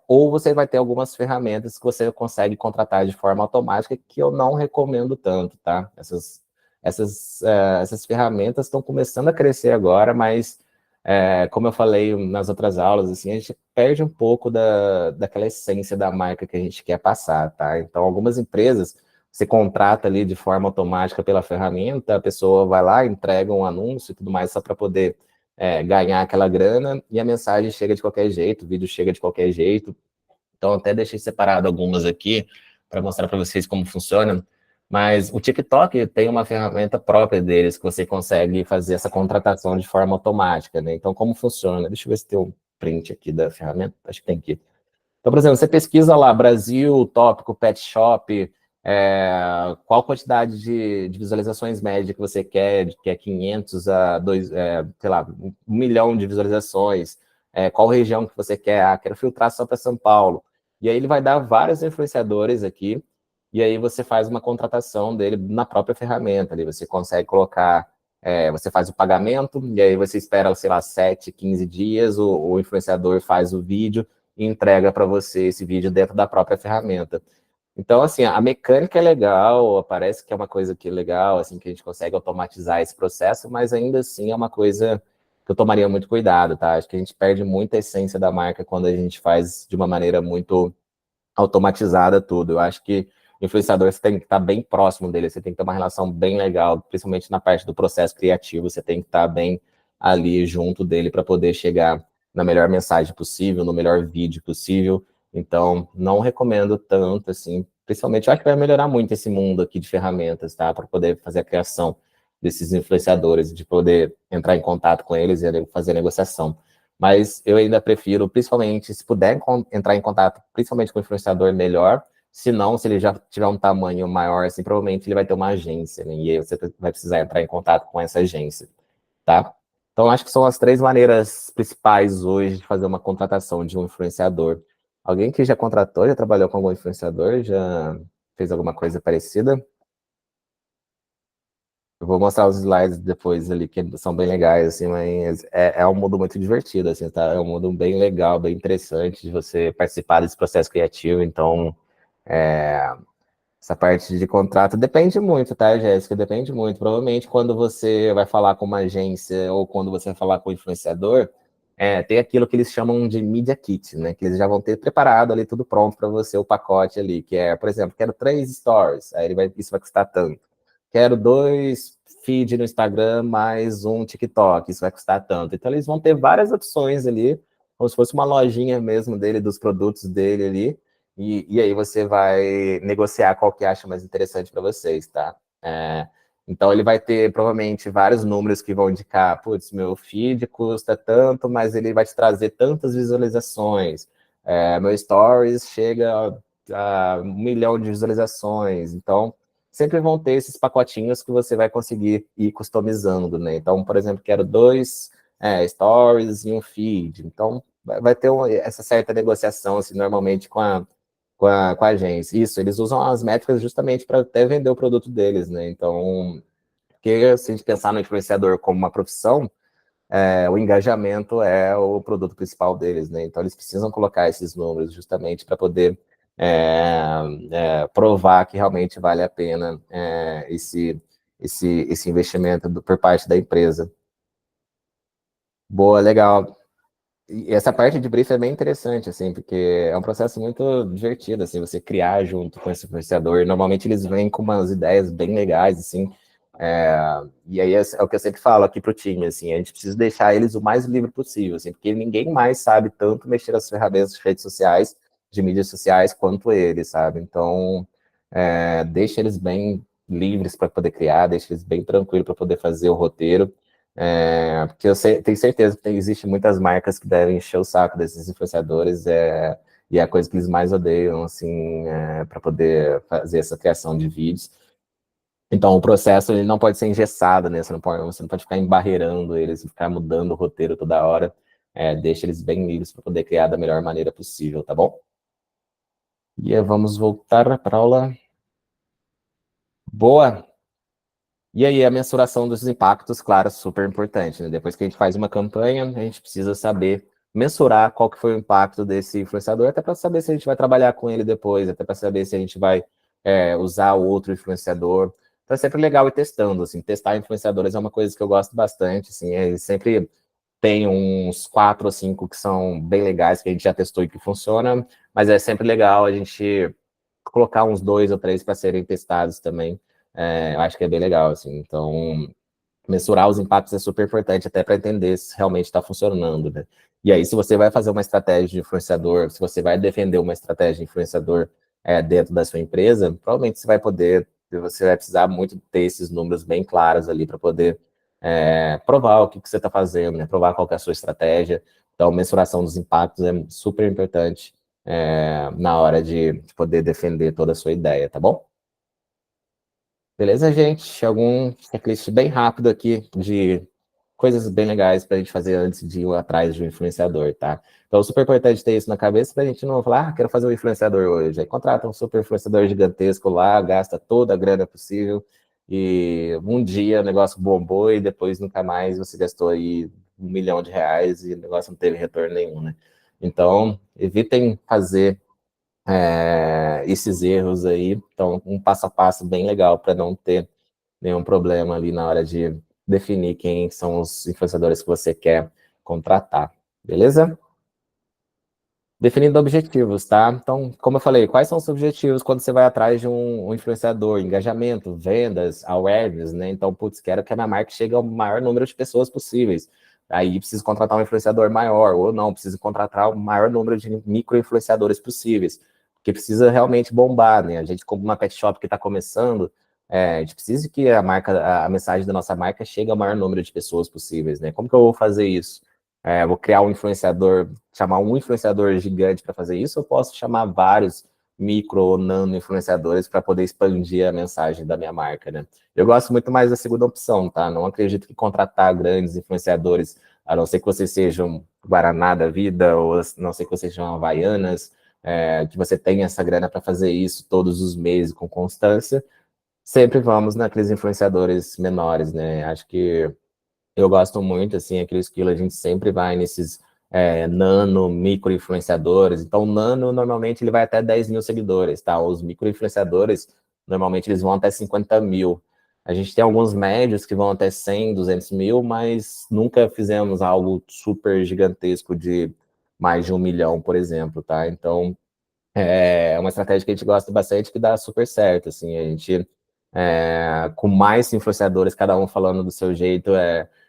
ou você vai ter algumas ferramentas que você consegue contratar de forma automática, que eu não recomendo tanto, tá? Essas ferramentas estão começando a crescer agora, mas, como eu falei nas outras aulas, assim, a gente perde um pouco daquela essência da marca que a gente quer passar, tá? Então, algumas empresas, você contrata ali de forma automática pela ferramenta, a pessoa vai lá, entrega um anúncio e tudo mais, só para poder ganhar aquela grana, e a mensagem chega de qualquer jeito, o vídeo chega de qualquer jeito. Então, até deixei separado algumas aqui para mostrar para vocês como funciona. Mas o TikTok tem uma ferramenta própria deles que você consegue fazer essa contratação de forma automática, né? Então, como funciona? Deixa eu ver se tem um print aqui da ferramenta. Acho que tem aqui. Então, por exemplo, você pesquisa lá, Brasil, tópico, pet shop, qual quantidade de visualizações média que você quer, que é 500 a 2, sei lá, 1 milhão de visualizações, qual região que você quer, quero filtrar só para São Paulo. E aí ele vai dar vários influenciadores aqui, e aí você faz uma contratação dele na própria ferramenta, ali você consegue colocar, você faz o pagamento, e aí você espera, sei lá, 7, 15 dias, o influenciador faz o vídeo, e entrega para você esse vídeo dentro da própria ferramenta. Então, assim, a mecânica é legal, parece que é uma coisa que é legal, assim, que a gente consegue automatizar esse processo, mas ainda assim é uma coisa que eu tomaria muito cuidado, tá? Acho que a gente perde muita essência da marca quando a gente faz de uma maneira muito automatizada tudo. Eu acho que o influenciador você tem que estar bem próximo dele, você tem que ter uma relação bem legal, principalmente na parte do processo criativo, você tem que estar bem ali junto dele para poder chegar na melhor mensagem possível, no melhor vídeo possível. Então, não recomendo tanto, assim, principalmente, eu acho que vai melhorar muito esse mundo aqui de ferramentas, tá? Para poder fazer a criação desses influenciadores, de poder entrar em contato com eles e fazer a negociação. Mas eu ainda prefiro, principalmente, se puder entrar em contato, principalmente com o influenciador, melhor. Se não, se ele já tiver um tamanho maior, assim, provavelmente ele vai ter uma agência, né? E aí você vai precisar entrar em contato com essa agência, tá? Então, acho que são as três maneiras principais hoje de fazer uma contratação de um influenciador. Alguém que já contratou, já trabalhou com algum influenciador, já fez alguma coisa parecida? Eu vou mostrar os slides depois ali, que são bem legais, assim, mas é um mundo muito divertido, assim, tá? É um mundo bem legal, bem interessante de você participar desse processo criativo, então, essa parte de contrato depende muito, tá, Jéssica? Depende muito. Provavelmente, quando você vai falar com uma agência ou quando você vai falar com o influenciador, tem aquilo que eles chamam de Media Kit, né? Que eles já vão ter preparado ali tudo pronto para você, o pacote ali, que é, por exemplo, quero 3 stories, aí isso vai custar tanto. Quero 2 feed no Instagram mais um TikTok, isso vai custar tanto. Então, eles vão ter várias opções ali, como se fosse uma lojinha mesmo dele, dos produtos dele ali, e aí você vai negociar qual que acha mais interessante para vocês, tá? Então ele vai ter provavelmente vários números que vão indicar, putz, meu feed custa tanto, mas ele vai te trazer tantas visualizações. Meu stories chega a 1 milhão de visualizações. Então, sempre vão ter esses pacotinhos que você vai conseguir ir customizando, né? Então, por exemplo, quero 2 stories e um feed. Então, vai ter essa certa negociação, assim, normalmente com a agência. Isso, eles usam as métricas justamente para até vender o produto deles, né? Então, porque se a gente pensar no influenciador como uma profissão, o engajamento é o produto principal deles, né? Então, eles precisam colocar esses números justamente para poder provar que realmente vale a pena esse investimento por parte da empresa. Boa, legal. E essa parte de brief é bem interessante, assim, porque é um processo muito divertido, assim, você criar junto com esse influenciador. Normalmente eles vêm com umas ideias bem legais, assim, e aí é o que eu sempre falo aqui pro time, assim, a gente precisa deixar eles o mais livre possível, assim, porque ninguém mais sabe tanto mexer nas ferramentas de redes sociais, de mídias sociais, quanto eles, sabe? Então, deixa eles bem livres para poder criar, deixa eles bem tranquilos para poder fazer o roteiro, porque tenho certeza que existe muitas marcas que devem encher o saco desses influenciadores, e é a coisa que eles mais odeiam, assim, para poder fazer essa criação de vídeos. Então, o processo ele não pode ser engessado, né? Você não pode ficar embarreirando eles, ficar mudando o roteiro toda hora. deixa eles bem livres para poder criar da melhor maneira possível, tá bom? E vamos voltar para a aula. Boa! E aí, a mensuração dos impactos, claro, super importante, né? Depois que a gente faz uma campanha, a gente precisa saber mensurar qual que foi o impacto desse influenciador, até para saber se a gente vai trabalhar com ele depois, até para saber se a gente vai usar o outro influenciador. Então é sempre legal ir testando, assim, testar influenciadores é uma coisa que eu gosto bastante, assim, sempre tem uns 4 ou 5 que são bem legais, que a gente já testou e que funciona, mas é sempre legal a gente colocar uns 2 ou 3 para serem testados também. Eu acho que é bem legal, assim. Então, mensurar os impactos é super importante, até para entender se realmente está funcionando, né? E aí, se você vai fazer uma estratégia de influenciador, se você vai defender uma estratégia de influenciador dentro da sua empresa, provavelmente você vai precisar muito ter esses números bem claros ali para poder provar o que você está fazendo, né? Provar qual que é a sua estratégia. Então, mensuração dos impactos é super importante na hora de poder defender toda a sua ideia, tá bom? Beleza, gente? Algum checklist bem rápido aqui de coisas bem legais para a gente fazer antes de ir atrás de um influenciador, tá? Então, super importante ter isso na cabeça para a gente não falar, quero fazer um influenciador hoje. Aí contrata um super influenciador gigantesco lá, gasta toda a grana possível e um dia o negócio bombou e depois nunca mais você gastou aí R$ 1 milhão e o negócio não teve retorno nenhum, né? Então, evitem fazer esses erros aí. Então, um passo a passo bem legal para não ter nenhum problema ali na hora de definir quem são os influenciadores que você quer contratar, beleza? Definindo objetivos, tá? Então, como eu falei, quais são os objetivos quando você vai atrás de um influenciador? Engajamento, vendas, awareness, né? Então, putz, quero que a minha marca chegue ao maior número de pessoas possíveis. Aí preciso contratar um influenciador maior, ou não, preciso contratar o maior número de micro-influenciadores possíveis, porque precisa realmente bombar, né? A gente, como uma pet shop que está começando, a gente precisa que a mensagem da nossa marca chegue ao maior número de pessoas possíveis, né? Como que eu vou fazer isso? Vou criar um influenciador, chamar um influenciador gigante para fazer isso, ou posso chamar vários micro ou nano influenciadores para poder expandir a mensagem da minha marca, né? Eu gosto muito mais da segunda opção, tá? Não acredito que contratar grandes influenciadores, a não ser que vocês sejam Guaraná da vida, ou a não ser que vocês sejam Havaianas, que você tenha essa grana para fazer isso todos os meses com constância, sempre vamos naqueles influenciadores menores, né? Acho que eu gosto muito, assim, aquele estilo, a gente sempre vai nesses nano, micro influenciadores. Então, o nano, normalmente, ele vai até 10 mil seguidores, tá? Os micro influenciadores, normalmente, eles vão até 50 mil. A gente tem alguns médios que vão até 100, 200 mil, mas nunca fizemos algo super gigantesco de mais de 1 milhão, por exemplo, tá? Então, é uma estratégia que a gente gosta bastante, que dá super certo, assim, a gente, com mais influenciadores, cada um falando do seu jeito,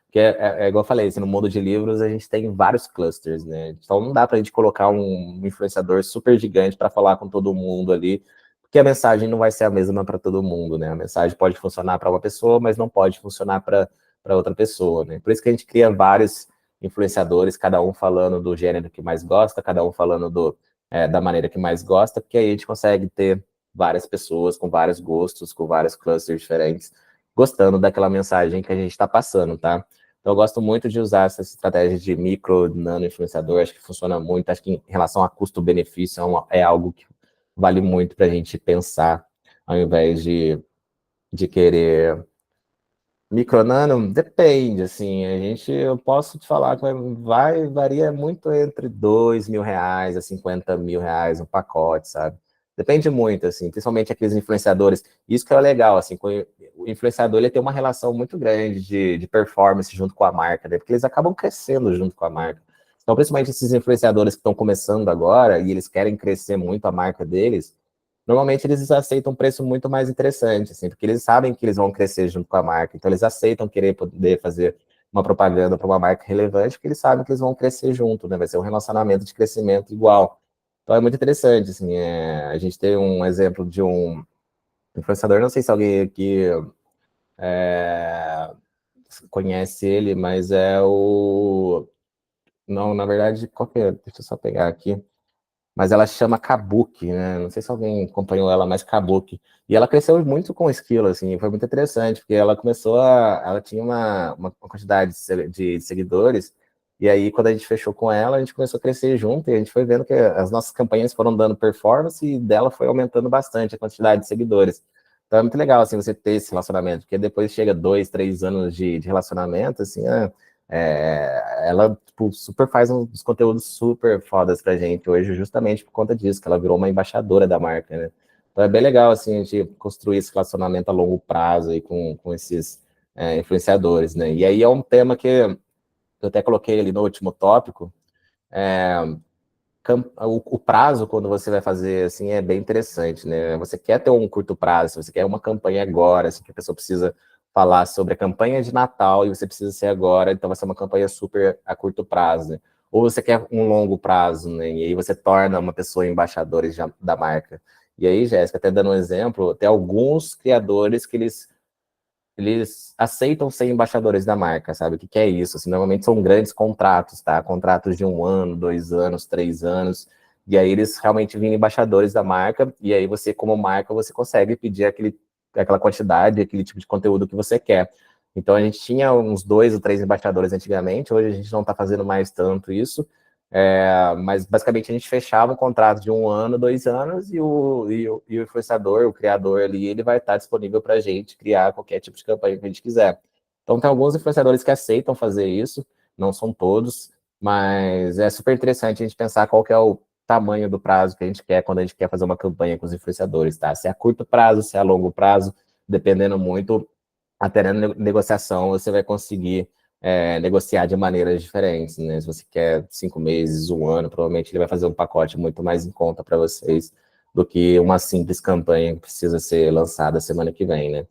porque igual eu falei, assim, no mundo de livros a gente tem vários clusters, né, então não dá pra gente colocar um influenciador super gigante para falar com todo mundo ali, porque a mensagem não vai ser a mesma para todo mundo, né, a mensagem pode funcionar para uma pessoa, mas não pode funcionar para outra pessoa, né, por isso que a gente cria vários influenciadores, cada um falando do gênero que mais gosta, cada um falando da maneira que mais gosta, porque aí a gente consegue ter várias pessoas com vários gostos, com vários clusters diferentes, gostando daquela mensagem que a gente está passando, tá? Então, eu gosto muito de usar essa estratégia de micro, nano influenciador, acho que funciona muito, acho que em relação a custo-benefício é algo que vale muito para a gente pensar, ao invés de querer micronano, depende, assim, eu posso te falar que varia muito entre R$ 2 mil a R$ 50 mil um pacote, sabe? Depende muito, assim, principalmente aqueles influenciadores, isso que é legal, assim, o influenciador, ele tem uma relação muito grande de performance junto com a marca, né? Porque eles acabam crescendo junto com a marca. Então, principalmente esses influenciadores que estão começando agora e eles querem crescer muito a marca deles, normalmente eles aceitam um preço muito mais interessante, assim, porque eles sabem que eles vão crescer junto com a marca, então eles aceitam querer poder fazer uma propaganda para uma marca relevante, porque eles sabem que eles vão crescer junto, né? Vai ser um relacionamento de crescimento igual. Então é muito interessante, assim, a gente tem um exemplo de um influenciador, não sei se alguém aqui é, conhece ele, mas é o... Não, na verdade, qual que é? Deixa eu só pegar aqui. Mas ela chama Kabuki, né? Não sei se alguém acompanhou ela, mas Kabuki. E ela cresceu muito com o esquilo, assim, foi muito interessante, porque ela tinha uma quantidade de seguidores E aí, quando a gente fechou com ela, a gente começou a crescer junto, e a gente foi vendo que as nossas campanhas foram dando performance, e dela foi aumentando bastante a quantidade de seguidores. Então é muito legal, assim, você ter esse relacionamento, porque depois chega 2, 3 anos de relacionamento, assim, ela, tipo, super faz uns conteúdos super fodas pra gente hoje, justamente por conta disso, que ela virou uma embaixadora da marca, né? Então é bem legal, assim, a gente construir esse relacionamento a longo prazo aí com esses influenciadores, né? E aí é um tema que eu até coloquei ali no último tópico, o prazo, quando você vai fazer, assim, é bem interessante, né? Você quer ter um curto prazo, você quer uma campanha agora, assim, que a pessoa precisa falar sobre a campanha de Natal e você precisa ser agora, então vai ser uma campanha super a curto prazo, né? Ou você quer um longo prazo, né? E aí você torna uma pessoa embaixadores da marca. E aí, Jéssica, até dando um exemplo, tem alguns criadores que eles aceitam ser embaixadores da marca, sabe? O que é isso? Assim, normalmente são grandes contratos, tá? Contratos de 1 ano, 2 anos, 3 anos, e aí eles realmente viram embaixadores da marca, e aí você, como marca, você consegue pedir aquela quantidade, aquele tipo de conteúdo que você quer. Então, a gente tinha uns 2 ou 3 embaixadores antigamente, hoje a gente não está fazendo mais tanto isso, mas basicamente a gente fechava um contrato de 1 ano, 2 anos, e o influenciador, o criador ali, ele vai estar disponível para a gente criar qualquer tipo de campanha que a gente quiser. Então tem alguns influenciadores que aceitam fazer isso, não são todos, mas é super interessante a gente pensar qual que é o tamanho do prazo que a gente quer quando a gente quer fazer uma campanha com os influenciadores, tá? Se é a curto prazo, se é a longo prazo, dependendo muito, até na negociação você vai conseguir negociar de maneiras diferentes, né? Se você quer 5 meses, 1 ano, provavelmente ele vai fazer um pacote muito mais em conta para vocês do que uma simples campanha que precisa ser lançada semana que vem, né?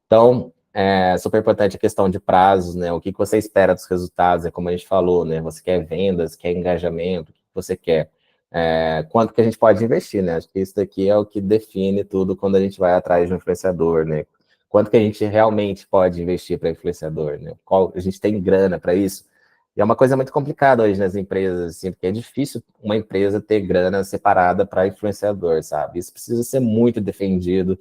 Então, é super importante a questão de prazos, né? O que você espera dos resultados, é como a gente falou, né? Você quer vendas, quer engajamento, o que você quer? Quanto que a gente pode investir, né? Acho que isso daqui é o que define tudo quando a gente vai atrás de um influenciador, né? Quanto que a gente realmente pode investir para influenciador, né? A gente tem grana para isso? E é uma coisa muito complicada hoje nas empresas, assim, porque é difícil uma empresa ter grana separada para influenciador, sabe? Isso precisa ser muito defendido,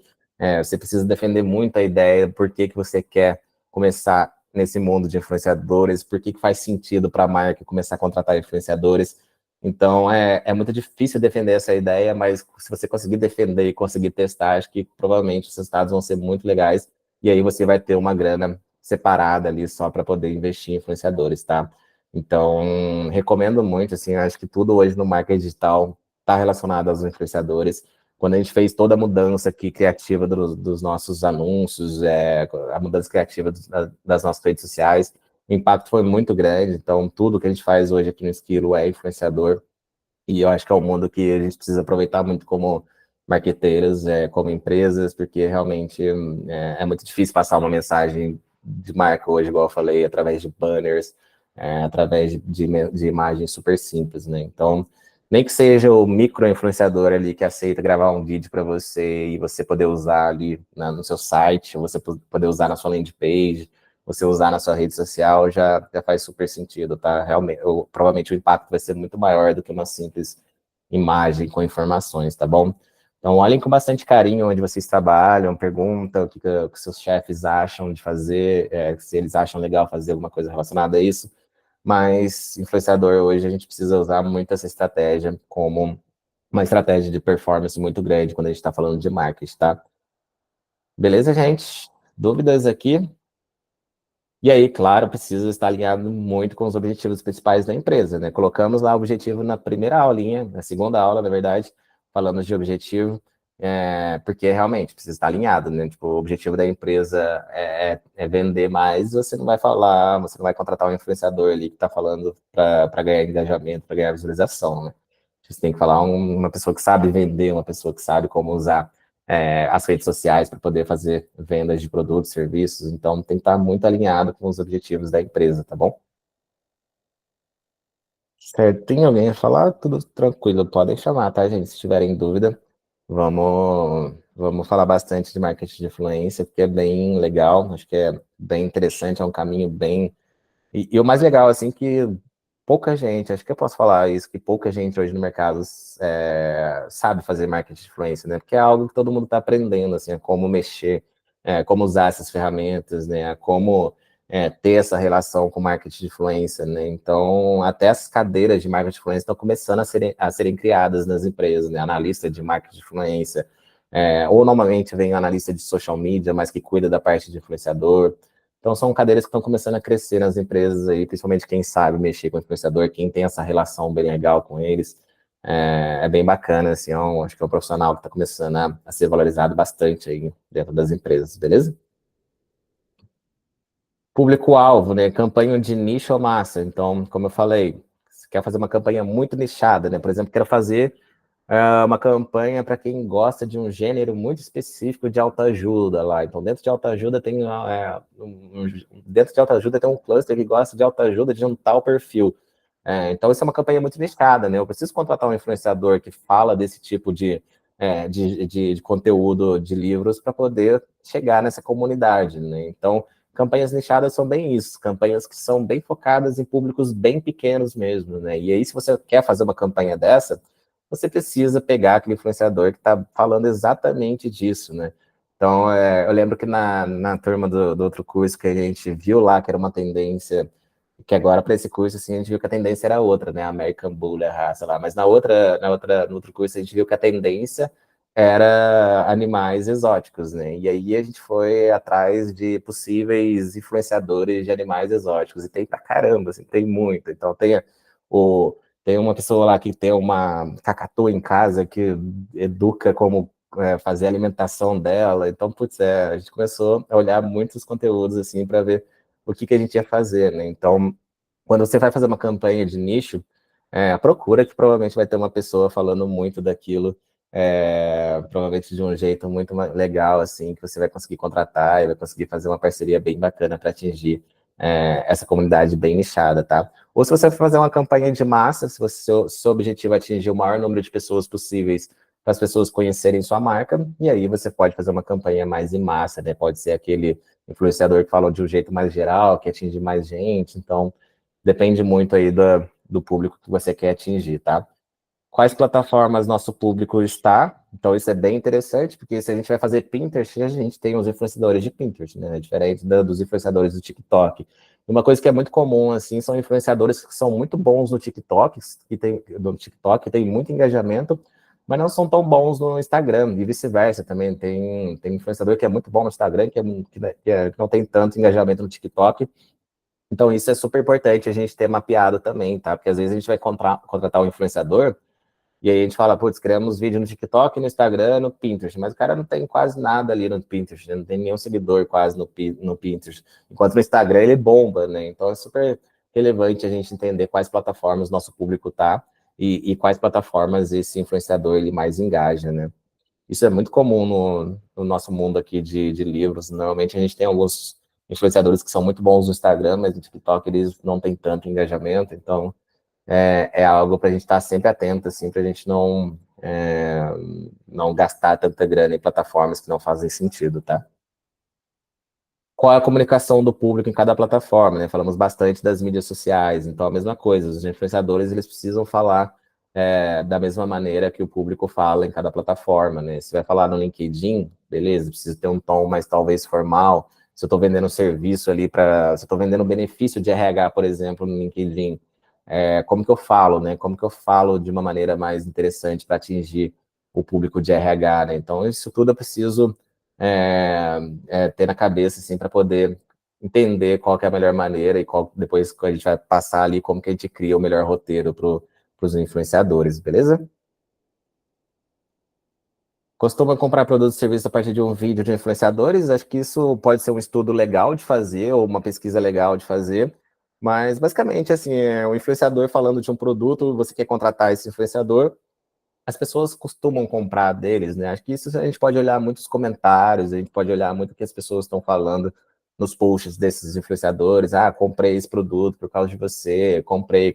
você precisa defender muito a ideia, por que que você quer começar nesse mundo de influenciadores, por que que faz sentido para a marca começar a contratar influenciadores. Então, é muito difícil defender essa ideia, mas se você conseguir defender e conseguir testar, acho que provavelmente os resultados vão ser muito legais, e aí você vai ter uma grana separada ali só para poder investir em influenciadores, tá? Então, recomendo muito, assim, acho que tudo hoje no marketing digital está relacionado aos influenciadores. Quando a gente fez toda a mudança aqui criativa dos nossos anúncios, a mudança criativa das nossas redes sociais, o impacto foi muito grande. Então, tudo que a gente faz hoje aqui no Esquilo é influenciador, e eu acho que é um mundo que a gente precisa aproveitar muito como marqueteiros, como empresas, porque realmente é muito difícil passar uma mensagem de marca hoje, igual eu falei, através de banners, através de imagens super simples, né? Então, nem que seja o micro-influenciador ali que aceita gravar um vídeo para você e você poder usar ali no seu site, você poder usar na sua landing page, você usar na sua rede social, já faz super sentido, tá? Realmente, provavelmente o impacto vai ser muito maior do que uma simples imagem com informações, tá bom? Então, olhem com bastante carinho onde vocês trabalham, perguntam o que seus chefes acham de fazer, se eles acham legal fazer alguma coisa relacionada a isso, mas influenciador hoje a gente precisa usar muito essa estratégia como uma estratégia de performance muito grande quando a gente está falando de marketing, tá? Beleza, gente? Dúvidas aqui? E aí, claro, precisa estar alinhado muito com os objetivos principais da empresa, né? Colocamos lá o objetivo na primeira aulinha, na segunda aula, na verdade, falamos de objetivo, porque realmente precisa estar alinhado, né? Tipo, o objetivo da empresa é vender mais, você não vai falar, você não vai contratar um influenciador ali que está falando para ganhar engajamento, para ganhar visualização, né? Você tem que falar uma pessoa que sabe vender, uma pessoa que sabe como usar as redes sociais para poder fazer vendas de produtos, serviços, então tem que estar muito alinhado com os objetivos da empresa, tá bom? Certo, tem alguém a falar? Tudo tranquilo, podem chamar, tá, gente? Se tiverem dúvida, vamos falar bastante de marketing de influência, porque é bem legal, acho que é bem interessante, é um caminho bem... E o mais legal, assim, que pouca gente, acho que eu posso falar isso, que pouca gente hoje no mercado sabe fazer marketing de influência, né? Porque é algo que todo mundo está aprendendo, assim, como mexer, como usar essas ferramentas, né? Como ter essa relação com marketing de influência, né? Então, até as cadeiras de marketing de influência estão começando a serem criadas nas empresas, né? Analista de marketing de influência, ou normalmente vem analista de social media, mas que cuida da parte de influenciador. Então, são cadeiras que estão começando a crescer nas empresas aí, principalmente quem sabe mexer com o influenciador, quem tem essa relação bem legal com eles. É bem bacana, assim, acho que é um profissional que está começando a ser valorizado bastante aí dentro das empresas, beleza? Público-alvo, né? Campanha de nicho ou massa. Então, como eu falei, você quer fazer uma campanha muito nichada, né? Por exemplo, quero fazer uma campanha para quem gosta de um gênero muito específico de autoajuda lá. Então, dentro de autoajuda tem dentro de autoajuda tem um cluster que gosta de autoajuda de um tal perfil. Então, isso é uma campanha muito nichada, né? Eu preciso contratar um influenciador que fala desse tipo de conteúdo de livros para poder chegar nessa comunidade, né? Então, campanhas nichadas são bem isso, campanhas que são bem focadas em públicos bem pequenos mesmo, né? E aí, se você quer fazer uma campanha dessa, você precisa pegar aquele influenciador que está falando exatamente disso, né? Então, eu lembro que na turma do outro curso que a gente viu lá, que era uma tendência, que agora para esse curso, assim, a gente viu que a tendência era outra, né? American Bully, a raça lá. Mas no outro curso, a gente viu que a tendência era animais exóticos, né? E aí a gente foi atrás de possíveis influenciadores de animais exóticos. E tem pra caramba, assim, tem muito. Então tem uma pessoa lá que tem uma cacatua em casa que educa como fazer a alimentação dela. Então, putz, a gente começou a olhar muitos conteúdos assim para ver o que a gente ia fazer, né? Então, quando você vai fazer uma campanha de nicho, procura que provavelmente vai ter uma pessoa falando muito daquilo, provavelmente de um jeito muito legal, assim, que você vai conseguir contratar e vai conseguir fazer uma parceria bem bacana para atingir essa comunidade bem nichada, tá? Ou se você for fazer uma campanha de massa, se seu objetivo é atingir o maior número de pessoas possíveis para as pessoas conhecerem sua marca, e aí você pode fazer uma campanha mais em massa, né? Pode ser aquele influenciador que fala de um jeito mais geral, que atinge mais gente, então depende muito aí do público que você quer atingir, tá? Quais plataformas nosso público está? Então, isso é bem interessante, porque se a gente vai fazer Pinterest, a gente tem os influenciadores de Pinterest, né? Diferente dos influenciadores do TikTok. Uma coisa que é muito comum, assim, são influenciadores que são muito bons no TikTok, que tem muito engajamento, mas não são tão bons no Instagram, e vice-versa também. Tem influenciador que é muito bom no Instagram, que não tem tanto engajamento no TikTok. Então, isso é super importante a gente ter mapeado também, tá? Porque às vezes a gente vai contratar um influenciador e aí a gente fala, putz, criamos vídeo no TikTok, no Instagram, no Pinterest, mas o cara não tem quase nada ali no Pinterest, né? Não tem nenhum seguidor quase no Pinterest. Enquanto no Instagram ele bomba, né? Então é super relevante a gente entender quais plataformas nosso público tá e quais plataformas esse influenciador ele mais engaja, né? Isso é muito comum no nosso mundo aqui de livros. Normalmente a gente tem alguns influenciadores que são muito bons no Instagram, mas no TikTok eles não têm tanto engajamento, então é algo para a gente estar sempre atento, assim, para a gente não gastar tanta grana em plataformas que não fazem sentido, tá? Qual é a comunicação do público em cada plataforma, né? Falamos bastante das mídias sociais, então a mesma coisa, os influenciadores eles precisam falar da mesma maneira que o público fala em cada plataforma, né? Se vai falar no LinkedIn, beleza, precisa ter um tom mais talvez formal. Se eu estou vendendo um serviço ali se eu estou vendendo um benefício de RH, por exemplo, no LinkedIn, como que eu falo, né? Como que eu falo de uma maneira mais interessante para atingir o público de RH, né? Então, isso tudo eu preciso ter na cabeça, assim, para poder entender qual que é a melhor maneira e depois que a gente vai passar ali, como que a gente cria o melhor roteiro para os influenciadores, beleza? Costuma comprar produtos e serviços a partir de um vídeo de influenciadores? Acho que isso pode ser um estudo legal de fazer ou uma pesquisa legal de fazer, mas basicamente, assim, um influenciador falando de um produto, você quer contratar esse influenciador, as pessoas costumam comprar deles, né? Acho que isso a gente pode olhar muitos comentários, a gente pode olhar muito o que as pessoas estão falando nos posts desses influenciadores. Ah, comprei esse produto por causa de você, comprei.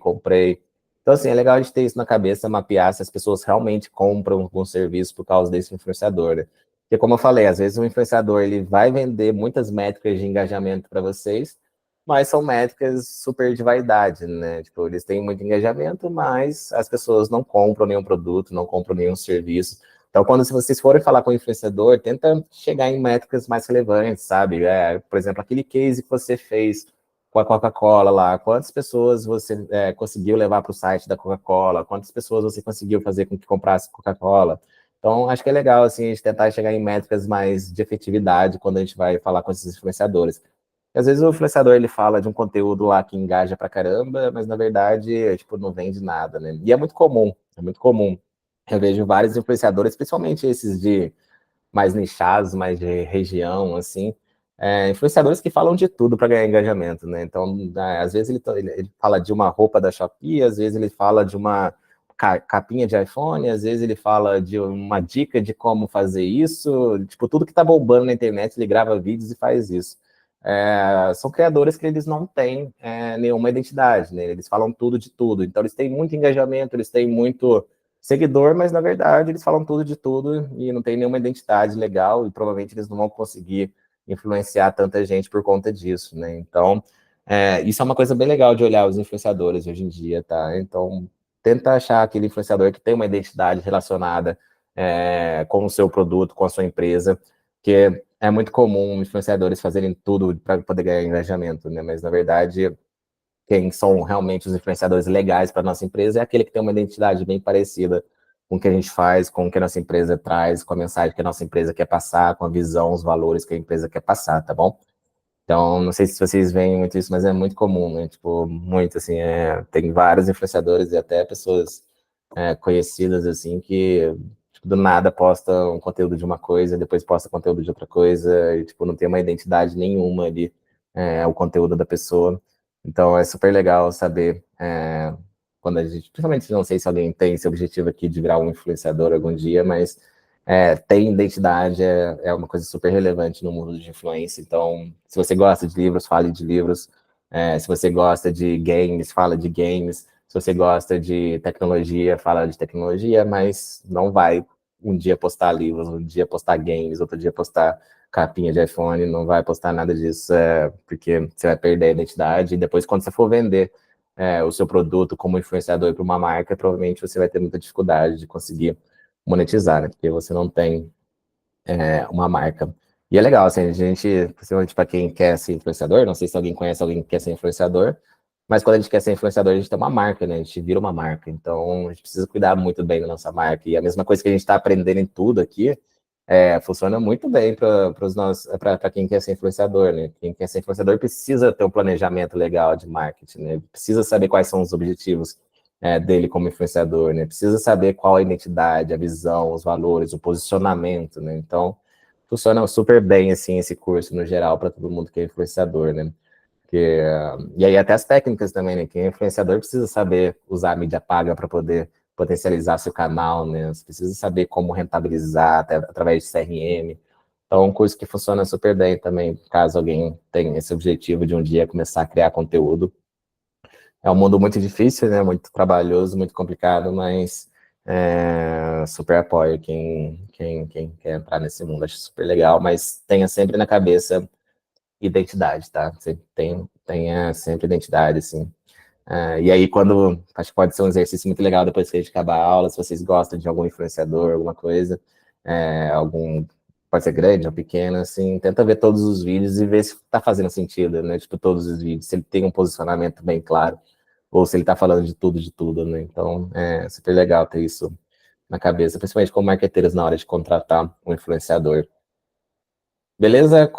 Então, assim, é legal a gente ter isso na cabeça, mapear se as pessoas realmente compram algum serviço por causa desse influenciador, né? Porque, como eu falei, às vezes o influenciador ele vai vender muitas métricas de engajamento para vocês, mas são métricas super de vaidade, né? Tipo, eles têm muito engajamento, mas as pessoas não compram nenhum produto, não compram nenhum serviço, Então, quando se vocês forem falar com o influenciador, tenta chegar em métricas mais relevantes, sabe? Por exemplo, aquele case que você fez com a Coca-Cola lá, quantas pessoas você conseguiu levar para o site da Coca-Cola, quantas pessoas você conseguiu fazer com que comprasse Coca-Cola. Então, acho que é legal, assim, a gente tentar chegar em métricas mais de efetividade quando a gente vai falar com esses influenciadores. Às vezes o influenciador, ele fala de um conteúdo lá que engaja pra caramba, mas na verdade, tipo, não vende nada, né? E é muito comum, é muito comum. Eu vejo vários influenciadores, principalmente esses de mais nichados, mais de região, assim, influenciadores que falam de tudo para ganhar engajamento, né? Então, às vezes ele fala de uma roupa da Shopee, às vezes ele fala de uma capinha de iPhone, às vezes ele fala de uma dica de como fazer isso, tipo, tudo que tá bombando na internet, ele grava vídeos e faz isso. São criadores que eles não têm nenhuma identidade, né? Eles falam tudo de tudo, então eles têm muito engajamento, eles têm muito seguidor, mas na verdade eles falam tudo de tudo e não tem nenhuma identidade legal e provavelmente eles não vão conseguir influenciar tanta gente por conta disso, né? Então, isso é uma coisa bem legal de olhar os influenciadores hoje em dia, tá? Então, tenta achar aquele influenciador que tem uma identidade relacionada com o seu produto, com a sua empresa, que é muito comum influenciadores fazerem tudo para poder ganhar engajamento, né? Mas na verdade quem são realmente os influenciadores legais para a nossa empresa é aquele que tem uma identidade bem parecida com o que a gente faz, com o que a nossa empresa traz, com a mensagem que a nossa empresa quer passar, com a visão, os valores que a empresa quer passar, tá bom? Então, não sei se vocês veem muito isso, mas é muito comum, né? Tipo, muito, assim, tem vários influenciadores e até pessoas conhecidas, assim, que tipo, do nada posta um conteúdo de uma coisa, depois posta conteúdo de outra coisa, e, tipo, não tem uma identidade nenhuma ali, o conteúdo da pessoa. Então, é super legal saber quando a gente, principalmente, não sei se alguém tem esse objetivo aqui de virar um influenciador algum dia, mas ter identidade é uma coisa super relevante no mundo de influência. Então, se você gosta de livros, fale de livros. Se você gosta de games, fala de games. Se você gosta de tecnologia, fala de tecnologia, mas não vai um dia postar livros, um dia postar games, outro dia postar capinha de iPhone, não vai postar nada disso, porque você vai perder a identidade. E depois, quando você for vender o seu produto como influenciador para uma marca, provavelmente você vai ter muita dificuldade de conseguir monetizar, né? Porque você não tem uma marca. E é legal, assim, a gente, principalmente para quem quer ser influenciador, não sei se alguém conhece alguém que quer ser influenciador, mas quando a gente quer ser influenciador, a gente tem uma marca, né? A gente vira uma marca. Então, a gente precisa cuidar muito bem da nossa marca. E a mesma coisa que a gente está aprendendo em tudo aqui, funciona muito bem para quem quer ser influenciador, né? Quem quer ser influenciador precisa ter um planejamento legal de marketing, né? Precisa saber quais são os objetivos dele como influenciador, né? Precisa saber qual a identidade, a visão, os valores, o posicionamento, né? Então, funciona super bem, assim, esse curso no geral para todo mundo que é influenciador, né? E aí até as técnicas também, né? Quem é influenciador precisa saber usar a mídia paga para poder potencializar seu canal, né? Você precisa saber como rentabilizar através de CRM. Então, é um curso que funciona super bem também, caso alguém tenha esse objetivo de um dia começar a criar conteúdo. É um mundo muito difícil, né? Muito trabalhoso, muito complicado, mas super apoio quem quer entrar nesse mundo. Acho super legal, mas tenha sempre na cabeça identidade, tá? Você tenha sempre identidade, assim. E aí, acho que pode ser um exercício muito legal depois que a gente acabar a aula, se vocês gostam de algum influenciador, alguma coisa, pode ser grande ou pequeno, assim, tenta ver todos os vídeos e ver se tá fazendo sentido, né? Tipo, todos os vídeos, se ele tem um posicionamento bem claro, ou se ele tá falando de tudo, né? Então, é super legal ter isso na cabeça, principalmente como marqueteiros na hora de contratar um influenciador. Beleza?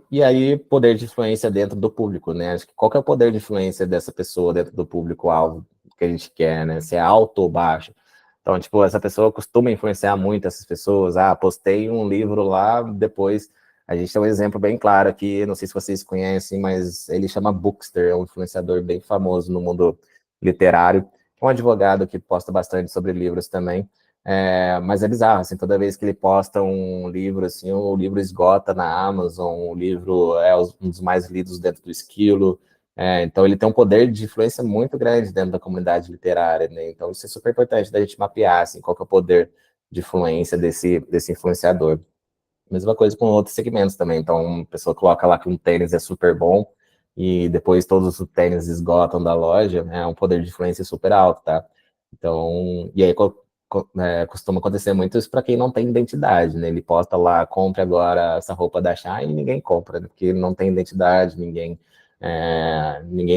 E aí, poder de influência dentro do público, né? Acho que qual que é o poder de influência dessa pessoa dentro do público-alvo que a gente quer, né? Se é alto ou baixo. Então, tipo, essa pessoa costuma influenciar muito essas pessoas. Postei um livro lá, depois a gente tem um exemplo bem claro aqui, não sei se vocês conhecem, mas ele chama Bookster, é um influenciador bem famoso no mundo literário, um advogado que posta bastante sobre livros também. Mas é bizarro, assim, toda vez que ele posta um livro, assim, o livro esgota na Amazon, o livro é um dos mais lidos dentro do Esquilo, então ele tem um poder de influência muito grande dentro da comunidade literária, né? Então isso é super importante da gente mapear, assim, qual que é o poder de influência desse influenciador. Mesma coisa com outros segmentos também, então a pessoa coloca lá que um tênis é super bom, e depois todos os tênis esgotam da loja, é um poder de influência super alto, tá? Então, e aí costuma acontecer muito isso para quem não tem identidade, né? Ele posta lá, compre agora essa roupa da Shine e ninguém compra, né? Porque não tem identidade, ninguém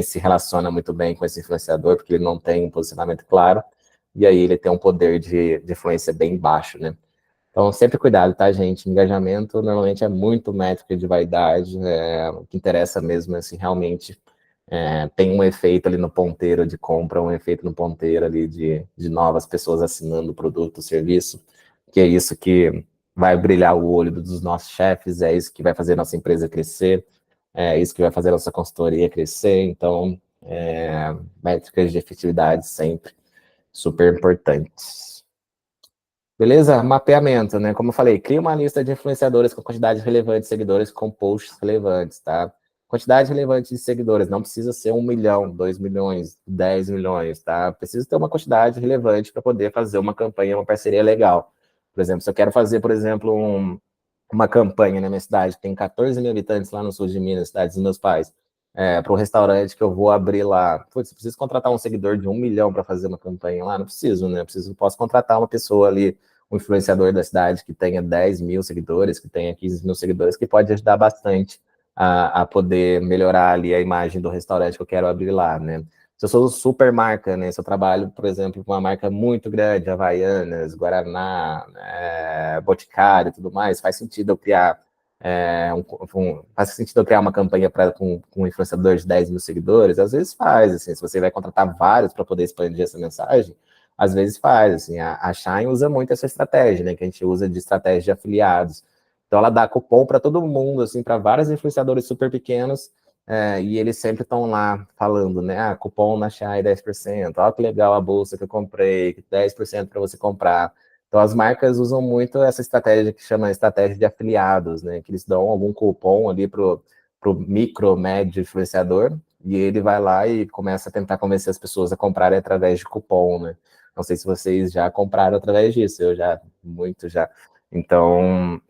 se relaciona muito bem com esse influenciador, porque ele não tem um posicionamento claro, e aí ele tem um poder de influência bem baixo, né? Então, sempre cuidado, tá, gente? Engajamento normalmente é muito métrica de vaidade, o que interessa mesmo é se realmente tem um efeito ali no ponteiro de compra, um efeito no ponteiro ali de novas pessoas assinando o produto, o serviço, que é isso que vai brilhar o olho dos nossos chefes, é isso que vai fazer nossa empresa crescer, é isso que vai fazer nossa consultoria crescer, então, métricas de efetividade sempre super importantes. Beleza? Mapeamento, né? Como eu falei, cria uma lista de influenciadores com quantidade relevante de seguidores com posts relevantes, tá? Quantidade relevante de seguidores, não precisa ser 1 milhão, 2 milhões, 10 milhões, tá? Precisa ter uma quantidade relevante para poder fazer uma campanha, uma parceria legal. Por exemplo, se eu quero fazer, por exemplo, uma campanha na minha cidade, que tem 14 mil habitantes lá no sul de Minas, cidade dos meus pais, para um restaurante que eu vou abrir lá. Putz, preciso contratar um seguidor de 1 milhão para fazer uma campanha lá? Não preciso, né? Posso contratar uma pessoa ali, um influenciador da cidade que tenha 10 mil seguidores, que tenha 15 mil seguidores, que pode ajudar bastante a poder melhorar ali a imagem do restaurante que eu quero abrir lá, né? Se eu sou super marca, né? Se eu trabalho, por exemplo, com uma marca muito grande, Havaianas, Guaraná, Boticário e tudo mais, faz sentido eu criar faz sentido eu criar uma campanha com um influenciador de 10 mil seguidores? Às vezes faz, assim, se você vai contratar vários para poder expandir essa mensagem, às vezes faz, assim, a Shine usa muito essa estratégia, né, que a gente usa de estratégia de afiliados. Então ela dá cupom para todo mundo, assim, para vários influenciadores super pequenos, e eles sempre estão lá falando, né, cupom na Shine 10%, olha que legal a bolsa que eu comprei, 10% para você comprar. Então, as marcas usam muito essa estratégia que chama estratégia de afiliados, né? Que eles dão algum cupom ali pro micro, médio influenciador, e ele vai lá e começa a tentar convencer as pessoas a comprarem através de cupom, né? Não sei se vocês já compraram através disso, eu já, muito já. Então,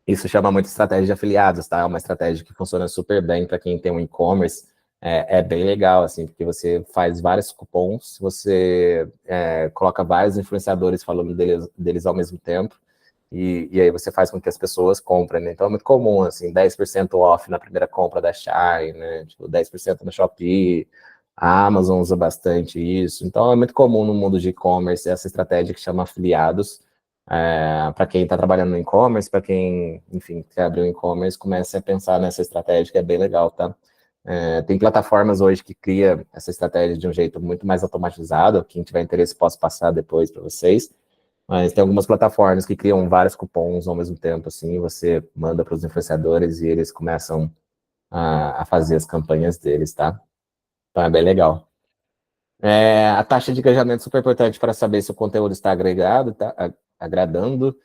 isso chama muito estratégia de afiliados, tá? É uma estratégia que funciona super bem para quem tem um e-commerce. É bem legal, assim, porque você faz vários cupons, você coloca vários influenciadores falando deles ao mesmo tempo, e aí você faz com que as pessoas comprem, né? Então é muito comum, assim, 10% off na primeira compra da Shine, né? Tipo, 10% no Shopee, a Amazon usa bastante isso. Então é muito comum no mundo de e-commerce essa estratégia que chama afiliados, para quem está trabalhando no e-commerce, para quem, enfim, quer abrir um e-commerce, comece a pensar nessa estratégia, que é bem legal, tá? Tem plataformas hoje que cria essa estratégia de um jeito muito mais automatizado, quem tiver interesse posso passar depois para vocês, mas tem algumas plataformas que criam vários cupons ao mesmo tempo, assim, você manda para os influenciadores e eles começam a fazer as campanhas deles, tá? Então é bem legal. A taxa de engajamento é super importante para saber se o conteúdo está agradando.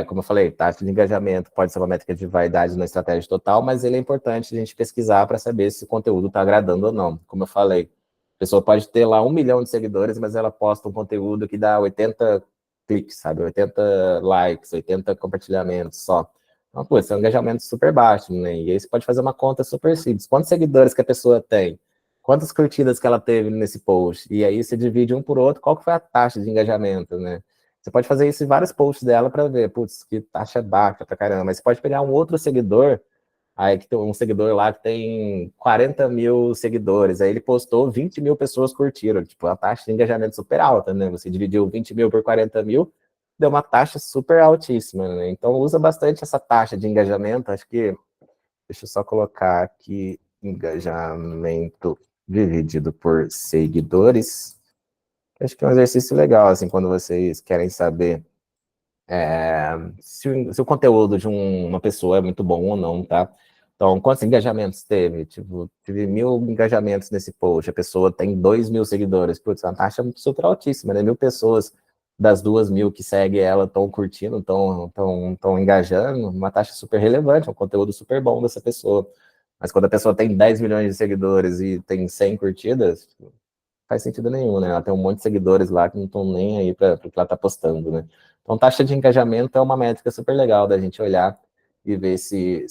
Como eu falei, taxa de engajamento pode ser uma métrica de vaidade na estratégia total, mas ele é importante a gente pesquisar para saber se o conteúdo está agradando ou não. Como eu falei, a pessoa pode ter lá 1 milhão de seguidores, mas ela posta um conteúdo que dá 80 cliques, sabe? 80 likes, 80 compartilhamentos só. Então, pô, esse é um engajamento super baixo, né? E aí você pode fazer uma conta super simples. Quantos seguidores que a pessoa tem? Quantas curtidas que ela teve nesse post? E aí você divide um por outro, qual que foi a taxa de engajamento, né? Você pode fazer isso em vários posts dela para ver, putz, que taxa baixa pra caramba. Mas você pode pegar um outro seguidor, aí que tem um seguidor lá que tem 40 mil seguidores, aí ele postou, 20 mil pessoas curtiram, tipo, a taxa de engajamento super alta, né? Você dividiu 20 mil por 40 mil, deu uma taxa super altíssima, né? Então usa bastante essa taxa de engajamento, acho que, deixa eu só colocar aqui, engajamento dividido por seguidores. Acho que é um exercício legal, assim, quando vocês querem saber se o conteúdo de uma pessoa é muito bom ou não, tá? Então, quantos engajamentos teve? Tipo, tive 1.000 engajamentos nesse post, a pessoa tem 2 mil seguidores. Putz, é uma taxa super altíssima, né? 1.000 pessoas das 2 mil que seguem ela estão curtindo, estão engajando, uma taxa super relevante, um conteúdo super bom dessa pessoa. Mas quando a pessoa tem 10 milhões de seguidores e tem 100 curtidas, faz sentido nenhum, né? Ela tem um monte de seguidores lá que não estão nem aí para o que ela está postando, né? Então, taxa de engajamento é uma métrica super legal da gente olhar e ver se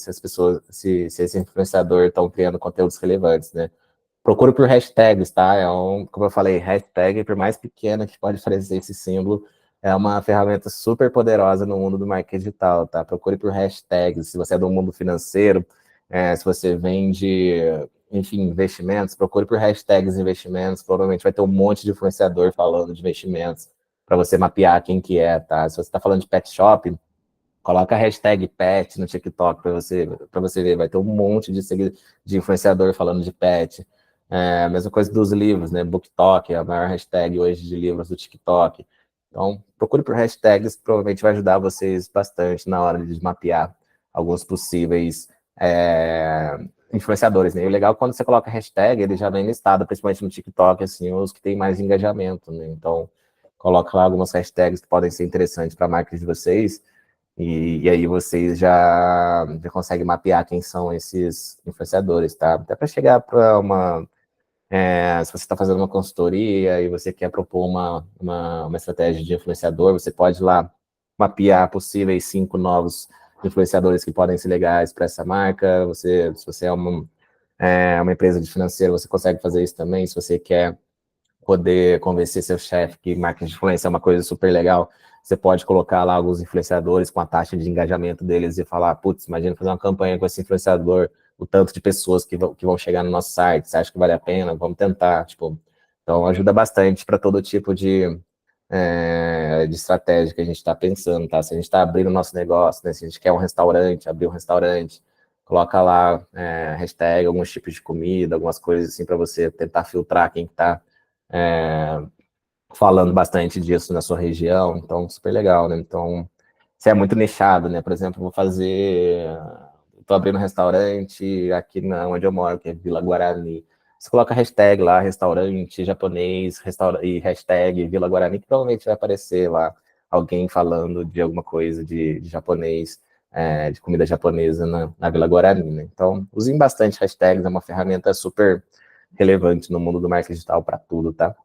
as pessoas, se esse influenciador estão criando conteúdos relevantes, né? O procure por hashtags, tá? Como eu falei, hashtag, por mais pequena que pode parecer esse símbolo, é uma ferramenta super poderosa no mundo do marketing digital, tá? Procure por hashtags. Se você é do mundo financeiro, se você vende, enfim, investimentos, procure por hashtags investimentos. Provavelmente vai ter um monte de influenciador falando de investimentos para você mapear quem que é, tá? Se você está falando de pet shop, coloca a hashtag pet no TikTok para você ver, vai ter um monte de influenciador falando de pet. A mesma coisa dos livros, né? BookTok é a maior hashtag hoje de livros do TikTok. Então, procure por hashtags, provavelmente vai ajudar vocês bastante na hora de mapear alguns possíveis influenciadores, né? E o legal é quando você coloca hashtag, ele já vem listado, principalmente no TikTok, assim, os que têm mais engajamento, né? Então, coloca lá algumas hashtags que podem ser interessantes para a marca de vocês, e aí vocês já conseguem mapear quem são esses influenciadores, tá? Até para chegar para se você está fazendo uma consultoria e você quer propor uma estratégia de influenciador, você pode ir lá mapear possíveis 5 novos influenciadores que podem ser legais para essa marca. Se você é uma empresa de financeiro, você consegue fazer isso também. Se você quer poder convencer seu chefe que marketing de influência é uma coisa super legal, você pode colocar lá alguns influenciadores com a taxa de engajamento deles e falar, putz, imagina fazer uma campanha com esse influenciador, o tanto de pessoas que vão chegar no nosso site, você acha que vale a pena? Vamos tentar, tipo, então ajuda bastante para todo tipo de estratégia que a gente está pensando, tá? Se a gente está abrindo o nosso negócio, né? Se a gente quer um restaurante, abrir um restaurante, coloca lá hashtag, alguns tipos de comida, algumas coisas assim para você tentar filtrar quem está falando bastante disso na sua região, então super legal, né? Então, se é muito nichado, né? Por exemplo, estou abrindo um restaurante aqui onde eu moro, que é Vila Guarani. Você coloca hashtag lá, restaurante japonês, e hashtag Vila Guarani, que provavelmente vai aparecer lá alguém falando de alguma coisa de japonês, de comida japonesa na Vila Guarani, né? Então, usem bastante hashtags, é uma ferramenta super relevante no mundo do marketing digital para tudo, tá?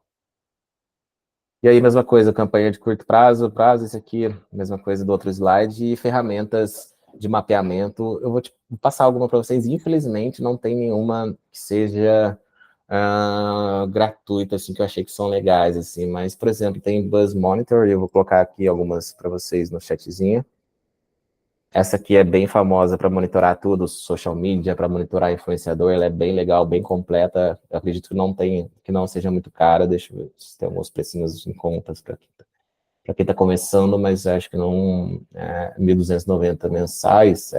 E aí, mesma coisa, campanha de curto prazo, esse aqui, mesma coisa do outro slide, e ferramentas de mapeamento. Eu vou passar alguma para vocês, infelizmente não tem nenhuma que seja gratuita, assim, que eu achei que são legais, assim, mas, por exemplo, tem Buzz Monitor, e eu vou colocar aqui algumas para vocês no chatzinho. Essa aqui é bem famosa para monitorar tudo, social media, para monitorar influenciador, ela é bem legal, bem completa. Eu acredito que não seja muito cara. Deixa eu ver se tem alguns precinhos em contas para quem está começando, mas acho que não 1.290 mensais,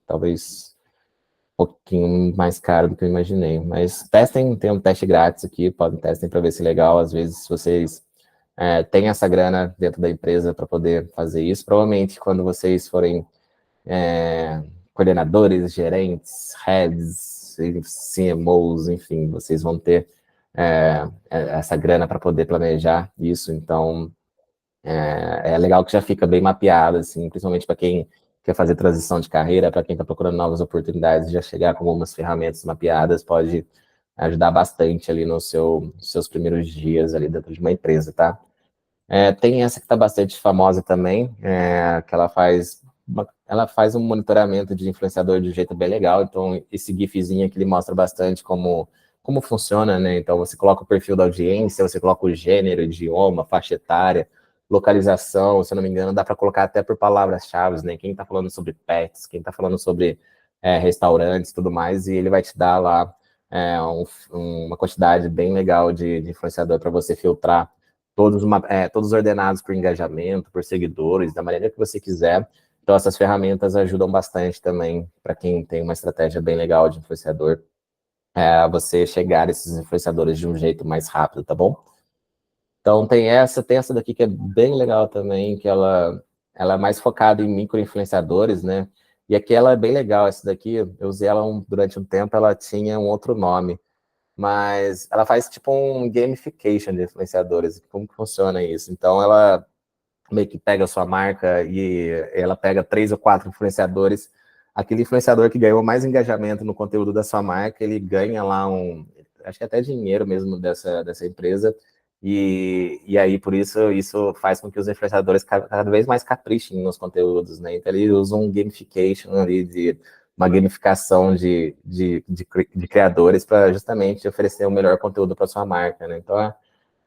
talvez um pouquinho mais caro do que eu imaginei. Mas testem, tem um teste grátis aqui, testem para ver se é legal. Às vezes, se vocês têm essa grana dentro da empresa para poder fazer isso, provavelmente quando vocês forem coordenadores, gerentes, heads, CMOs, enfim, vocês vão ter essa grana para poder planejar isso, então é legal que já fica bem mapeado, assim, principalmente para quem quer fazer transição de carreira, para quem está procurando novas oportunidades, já chegar com algumas ferramentas mapeadas pode ajudar bastante ali nos seus primeiros dias ali dentro de uma empresa, tá? Tem essa que está bastante famosa também, que ela faz um monitoramento de influenciador de um jeito bem legal, então esse gifzinho aqui ele mostra bastante como funciona, né? Então você coloca o perfil da audiência, você coloca o gênero, idioma, faixa etária, localização, se eu não me engano, dá para colocar até por palavras-chave, né? Quem está falando sobre pets, quem está falando sobre restaurantes e tudo mais, e ele vai te dar lá uma quantidade bem legal de influenciador para você filtrar todos ordenados por engajamento, por seguidores, da maneira que você quiser. Então, essas ferramentas ajudam bastante também para quem tem uma estratégia bem legal de influenciador, você chegar a esses influenciadores de um jeito mais rápido, tá bom? Então, tem essa daqui que é bem legal também, que ela é mais focada em micro-influenciadores, né? E aqui ela é bem legal, essa daqui, eu usei ela durante um tempo, ela tinha um outro nome, mas ela faz tipo um gamification de influenciadores. Como que funciona isso? Então, ela meio que pega a sua marca e ela pega 3 ou 4 influenciadores. Aquele influenciador que ganhou mais engajamento no conteúdo da sua marca, ele ganha lá acho que até dinheiro mesmo dessa empresa. E aí, por isso faz com que os influenciadores cada vez mais caprichem nos conteúdos, né? Então, eles usam um gamification ali uma gamificação de criadores para justamente oferecer o melhor conteúdo para sua marca, né? Então, é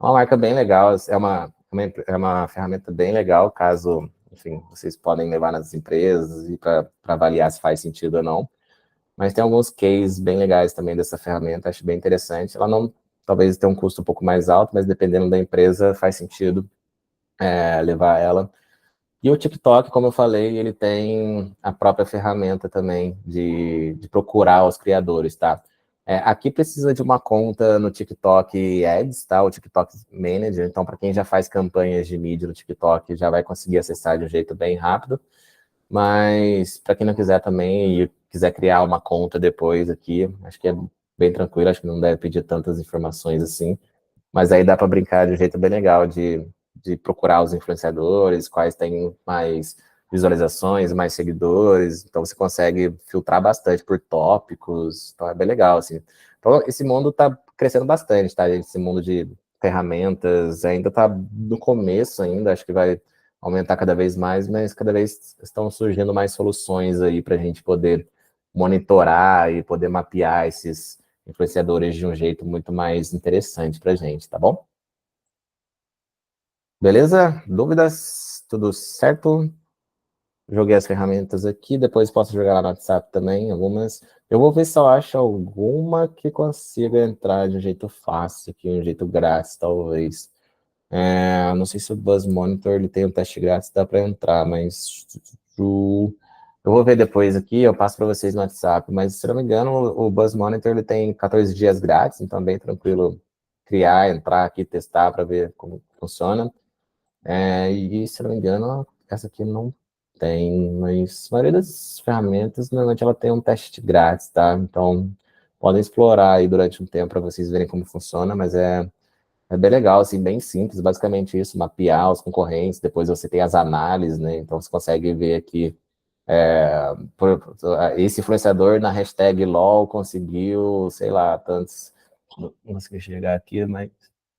uma marca bem legal, é uma ferramenta bem legal, caso, enfim, vocês podem levar nas empresas e para avaliar se faz sentido ou não. Mas tem alguns cases bem legais também dessa ferramenta, acho bem interessante. Ela não, talvez tenha um custo um pouco mais alto, mas dependendo da empresa, faz sentido levar ela. E o TikTok, como eu falei, ele tem a própria ferramenta também de procurar os criadores, tá? Aqui precisa de uma conta no TikTok Ads, tá? O TikTok Manager. Então, para quem já faz campanhas de mídia no TikTok, já vai conseguir acessar de um jeito bem rápido. Mas para quem não quiser também e quiser criar uma conta depois aqui, acho que é bem tranquilo, acho que não deve pedir tantas informações assim. Mas aí dá para brincar de um jeito bem legal de procurar os influenciadores, quais têm mais visualizações, mais seguidores. Então você consegue filtrar bastante por tópicos. Então é bem legal, assim. Então esse mundo está crescendo bastante, tá, gente? Esse mundo de ferramentas ainda está no começo ainda, acho que vai aumentar cada vez mais, mas cada vez estão surgindo mais soluções aí para a gente poder monitorar e poder mapear esses influenciadores de um jeito muito mais interessante para a gente, tá bom? Beleza? Dúvidas? Tudo certo? Joguei as ferramentas aqui, depois posso jogar lá no WhatsApp também, algumas. Eu vou ver se eu acho alguma que consiga entrar de um jeito fácil aqui, um jeito grátis, talvez. Não sei se o Buzz Monitor ele tem um teste grátis, dá para entrar, mas eu vou ver depois aqui, eu passo para vocês no WhatsApp, mas se não me engano, o Buzz Monitor ele tem 14 dias grátis, então é bem tranquilo criar, entrar aqui, testar para ver como funciona. E se não me engano, essa aqui não tem, mas a maioria das ferramentas, normalmente ela tem um teste grátis, tá? Então, podem explorar aí durante um tempo para vocês verem como funciona, mas é bem legal, assim, bem simples, basicamente isso, mapear os concorrentes, depois você tem as análises, né? Então você consegue ver aqui, esse influenciador na hashtag LOL conseguiu, sei lá, tantos, não consegui chegar aqui, mas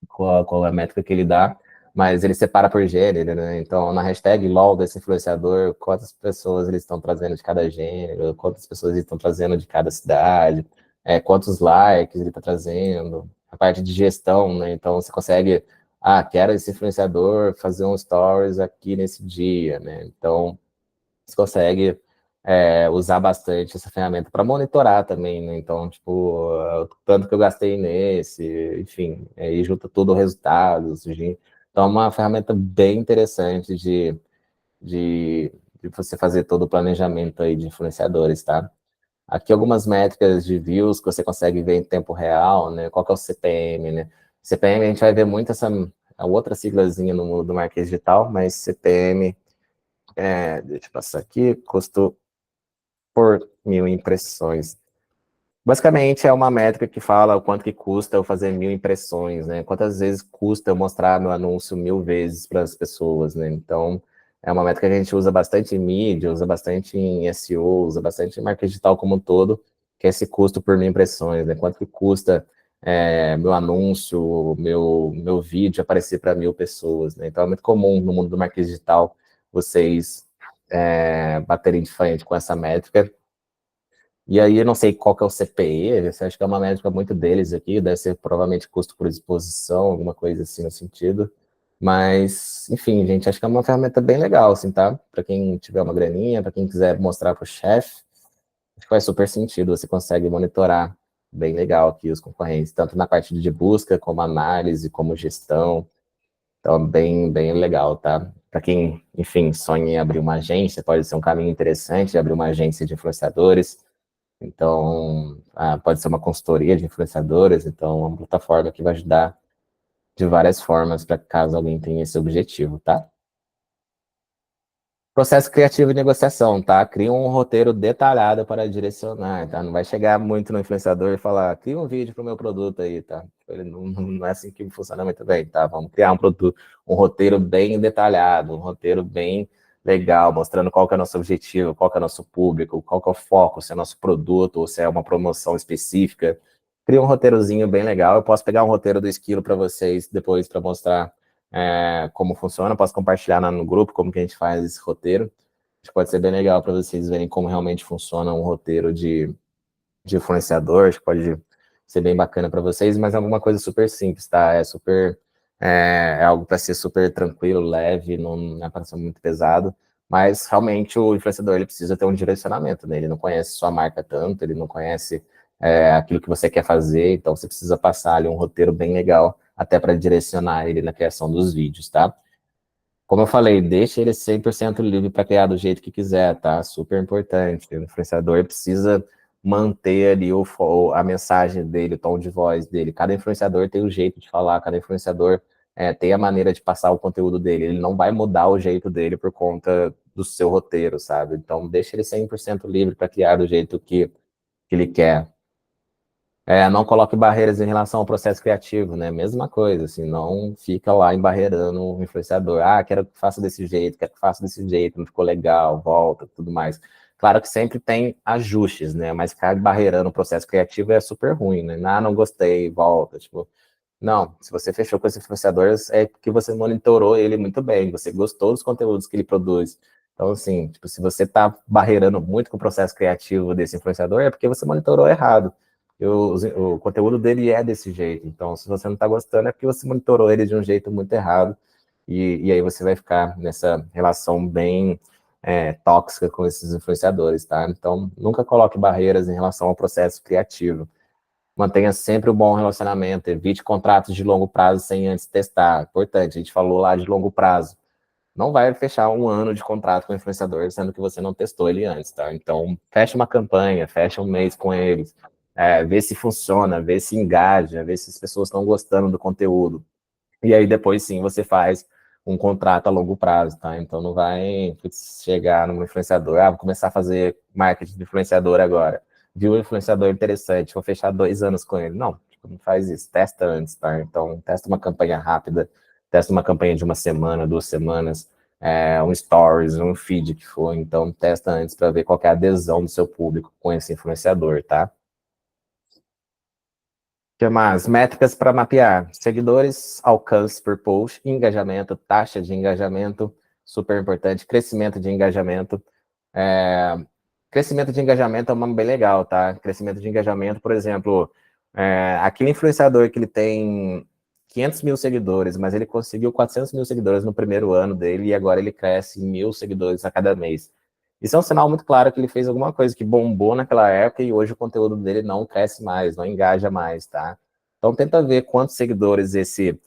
qual é a métrica que ele dá, mas ele separa por gênero, né? Então, na hashtag LOL desse influenciador, quantas pessoas eles estão trazendo de cada gênero, quantas pessoas eles estão trazendo de cada cidade, quantos likes ele está trazendo, a parte de gestão, né? Então, você consegue, quero esse influenciador fazer um stories aqui nesse dia, né? Então, você consegue usar bastante essa ferramenta para monitorar também, né? Então, tipo, tanto que eu gastei nesse, enfim, aí junta tudo o resultado. Então, é uma ferramenta bem interessante de, de você fazer todo o planejamento aí de influenciadores, tá? Aqui algumas métricas de views que você consegue ver em tempo real, né? Qual que é o CPM, né? CPM, a gente vai ver muito essa a outra siglazinha no mundo do marketing digital, mas CPM, deixa eu passar aqui, custo por 1.000 impressões. Basicamente, é uma métrica que fala o quanto que custa eu fazer 1.000 impressões, né? Quantas vezes custa eu mostrar meu anúncio 1.000 vezes para as pessoas, né? Então, é uma métrica que a gente usa bastante em mídia, usa bastante em SEO, usa bastante em marketing digital como um todo, que é esse custo por 1.000 impressões, né? Quanto que custa meu anúncio, meu vídeo aparecer para 1.000 pessoas, né? Então, é muito comum no mundo do marketing digital vocês baterem de frente com essa métrica. E aí eu não sei qual que é o CPE, você acha que é uma métrica muito deles aqui, deve ser provavelmente custo por exposição, alguma coisa assim no sentido. Mas, enfim, gente, acho que é uma ferramenta bem legal, assim, tá? Para quem tiver uma graninha, para quem quiser mostrar para o chefe, acho que faz super sentido, você consegue monitorar bem legal aqui os concorrentes, tanto na parte de busca, como análise, como gestão. Então, bem legal, tá? Para quem, enfim, sonha em abrir uma agência, pode ser um caminho interessante, abrir uma agência de influenciadores. Então, pode ser uma consultoria de influenciadores, então, é uma plataforma que vai ajudar de várias formas para caso alguém tenha esse objetivo, tá? Processo criativo de negociação, tá? Cria um roteiro detalhado para direcionar, tá? Não vai chegar muito no influenciador e falar, cria um vídeo para o meu produto aí, tá? Ele não é assim que funciona muito bem, tá? Vamos criar um roteiro bem detalhado, um roteiro bem legal, mostrando qual que é o nosso objetivo, qual que é o nosso público, qual que é o foco, se é nosso produto ou se é uma promoção específica. Cria um roteirozinho bem legal. Eu posso pegar um roteiro do Esquilo para vocês depois para mostrar como funciona, posso compartilhar no grupo como que a gente faz esse roteiro. Acho que pode ser bem legal para vocês verem como realmente funciona um roteiro de influenciador, acho que pode ser bem bacana para vocês, mas é alguma coisa super simples, tá? É algo para ser super tranquilo, leve, não é para ser muito pesado, mas realmente o influenciador ele precisa ter um direcionamento, né? Ele não conhece sua marca tanto, ele não conhece aquilo que você quer fazer, então você precisa passar ali um roteiro bem legal até para direcionar ele na criação dos vídeos, tá? Como eu falei, deixa ele 100% livre para criar do jeito que quiser, tá? Super importante. O influenciador precisa manter ali a mensagem dele, o tom de voz dele. Cada influenciador tem o jeito de falar, cada influenciador tem a maneira de passar o conteúdo dele. Ele não vai mudar o jeito dele por conta do seu roteiro, sabe? Então, deixa ele 100% livre para criar do jeito que ele quer. Não coloque barreiras em relação ao processo criativo, né? Mesma coisa, assim, não fica lá embarreirando o influenciador. Ah, quero que faça desse jeito, quero que faça desse jeito, não ficou legal, volta, tudo mais. Claro que sempre tem ajustes, né? Mas ficar barreirando o processo criativo é super ruim, né? Ah, não gostei, volta, tipo... Não, se você fechou com esse influenciador, é porque você monitorou ele muito bem, você gostou dos conteúdos que ele produz. Então, assim, tipo, se você está barreirando muito com o processo criativo desse influenciador, é porque você monitorou errado. O conteúdo dele é desse jeito. Então, se você não está gostando, é porque você monitorou ele de um jeito muito errado. E aí você vai ficar nessa relação bem tóxica com esses influenciadores, tá? Então, nunca coloque barreiras em relação ao processo criativo. Mantenha sempre um bom relacionamento, evite contratos de longo prazo sem antes testar. Importante, a gente falou lá de longo prazo. Não vai fechar um ano de contrato com o influenciador, sendo que você não testou ele antes, tá? Então, fecha uma campanha, fecha um mês com eles, vê se funciona, vê se engaja, vê se as pessoas estão gostando do conteúdo. E aí depois sim você faz um contrato a longo prazo, tá? Então não vai chegar no influenciador, vou começar a fazer marketing de influenciador agora. Viu um influenciador interessante, vou fechar 2 anos com ele. Não, tipo, não faz isso, testa antes, tá? Então testa uma campanha rápida, testa uma campanha de uma semana, 2 semanas, um stories, um feed que for. Então testa antes para ver qual é a adesão do seu público com esse influenciador, tá? Que mais? Métricas para mapear. Seguidores, alcance por post, engajamento, taxa de engajamento, super importante, crescimento de engajamento. É, Crescimento de engajamento é uma bem legal, tá? Crescimento de engajamento, por exemplo, aquele influenciador que ele tem 500 mil seguidores, mas ele conseguiu 400 mil seguidores no primeiro ano dele e agora ele cresce 1.000 seguidores a cada mês. Isso é um sinal muito claro que ele fez alguma coisa que bombou naquela época e hoje o conteúdo dele não cresce mais, não engaja mais, tá? Então tenta ver quantos seguidores esse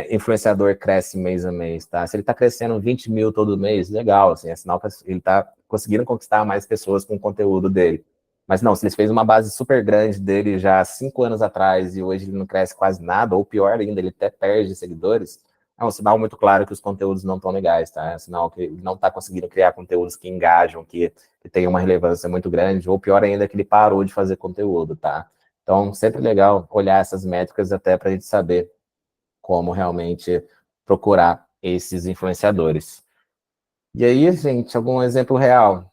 influenciador cresce mês a mês, tá? Se ele tá crescendo 20 mil todo mês, legal, assim, é sinal que ele tá conseguindo conquistar mais pessoas com o conteúdo dele. Mas não, se ele fez uma base super grande dele já há 5 anos atrás e hoje ele não cresce quase nada, ou pior ainda, ele até perde seguidores, é um sinal muito claro que os conteúdos não estão legais, tá? É um sinal que ele não está conseguindo criar conteúdos que engajam, que tenham uma relevância muito grande, ou pior ainda, que ele parou de fazer conteúdo, tá? Então, sempre legal olhar essas métricas até para a gente saber como realmente procurar esses influenciadores. E aí, gente, algum exemplo real?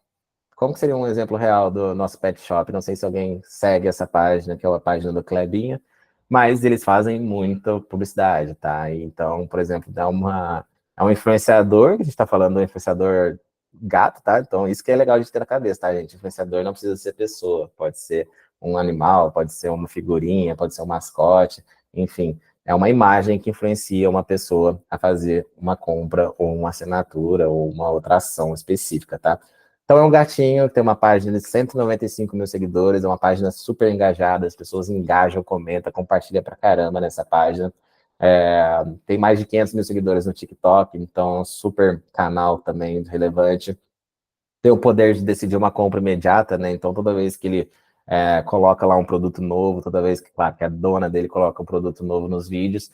Como que seria um exemplo real do nosso pet shop? Não sei se alguém segue essa página, que é a página do Clebinha, mas eles fazem muita publicidade, tá? Então, por exemplo, é um influenciador, que a gente está falando do influenciador gato, tá? Então, isso que é legal de ter na cabeça, tá, gente? Influenciador não precisa ser pessoa, pode ser um animal, pode ser uma figurinha, pode ser um mascote, enfim. É uma imagem que influencia uma pessoa a fazer uma compra, ou uma assinatura, ou uma outra ação específica, tá? Então é um gatinho, tem uma página de 195 mil seguidores, é uma página super engajada, as pessoas engajam, comentam, compartilham pra caramba nessa página. Tem mais de 500 mil seguidores no TikTok, então super canal também relevante. Tem o poder de decidir uma compra imediata, né? Então toda vez que ele coloca lá um produto novo, toda vez que, claro, que a dona dele coloca um produto novo nos vídeos,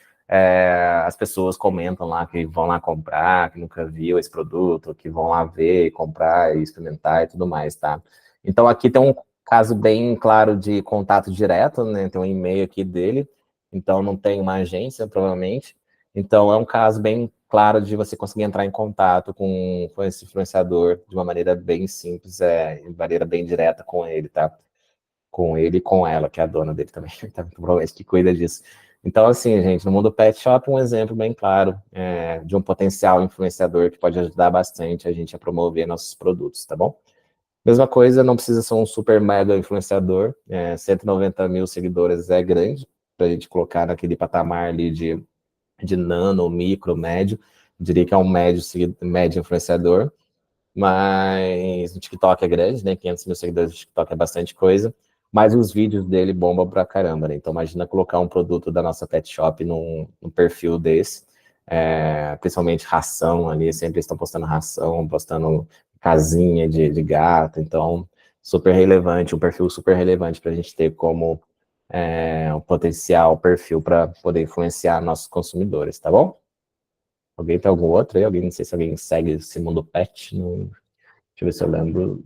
as pessoas comentam lá que vão lá comprar, que nunca viu esse produto, que vão lá ver, comprar e experimentar e tudo mais, tá? Então aqui tem um caso bem claro de contato direto, né? Tem um e-mail aqui dele, então não tem uma agência, provavelmente. Então é um caso bem claro de você conseguir entrar em contato com esse influenciador de uma maneira bem simples, de maneira bem direta com ele, tá? Com ele e com ela, que é a dona dele também, tá? Provavelmente que cuida disso. Então, assim, gente, no mundo pet shop, um exemplo bem claro de um potencial influenciador que pode ajudar bastante a gente a promover nossos produtos, tá bom? Mesma coisa, não precisa ser um super mega influenciador, 190 mil seguidores é grande, para a gente colocar naquele patamar ali de nano, micro, médio, diria que é um médio influenciador, mas o TikTok é grande, né? 500 mil seguidores no TikTok é bastante coisa, mas os vídeos dele bombam pra caramba, né? Então imagina colocar um produto da nossa pet shop num perfil desse, principalmente ração ali, sempre estão postando ração, postando casinha de gato, então super relevante, um perfil super relevante para a gente ter como um potencial perfil para poder influenciar nossos consumidores, tá bom? Alguém tem algum outro aí? Alguém, não sei se alguém segue esse mundo pet, não, deixa eu ver se eu lembro.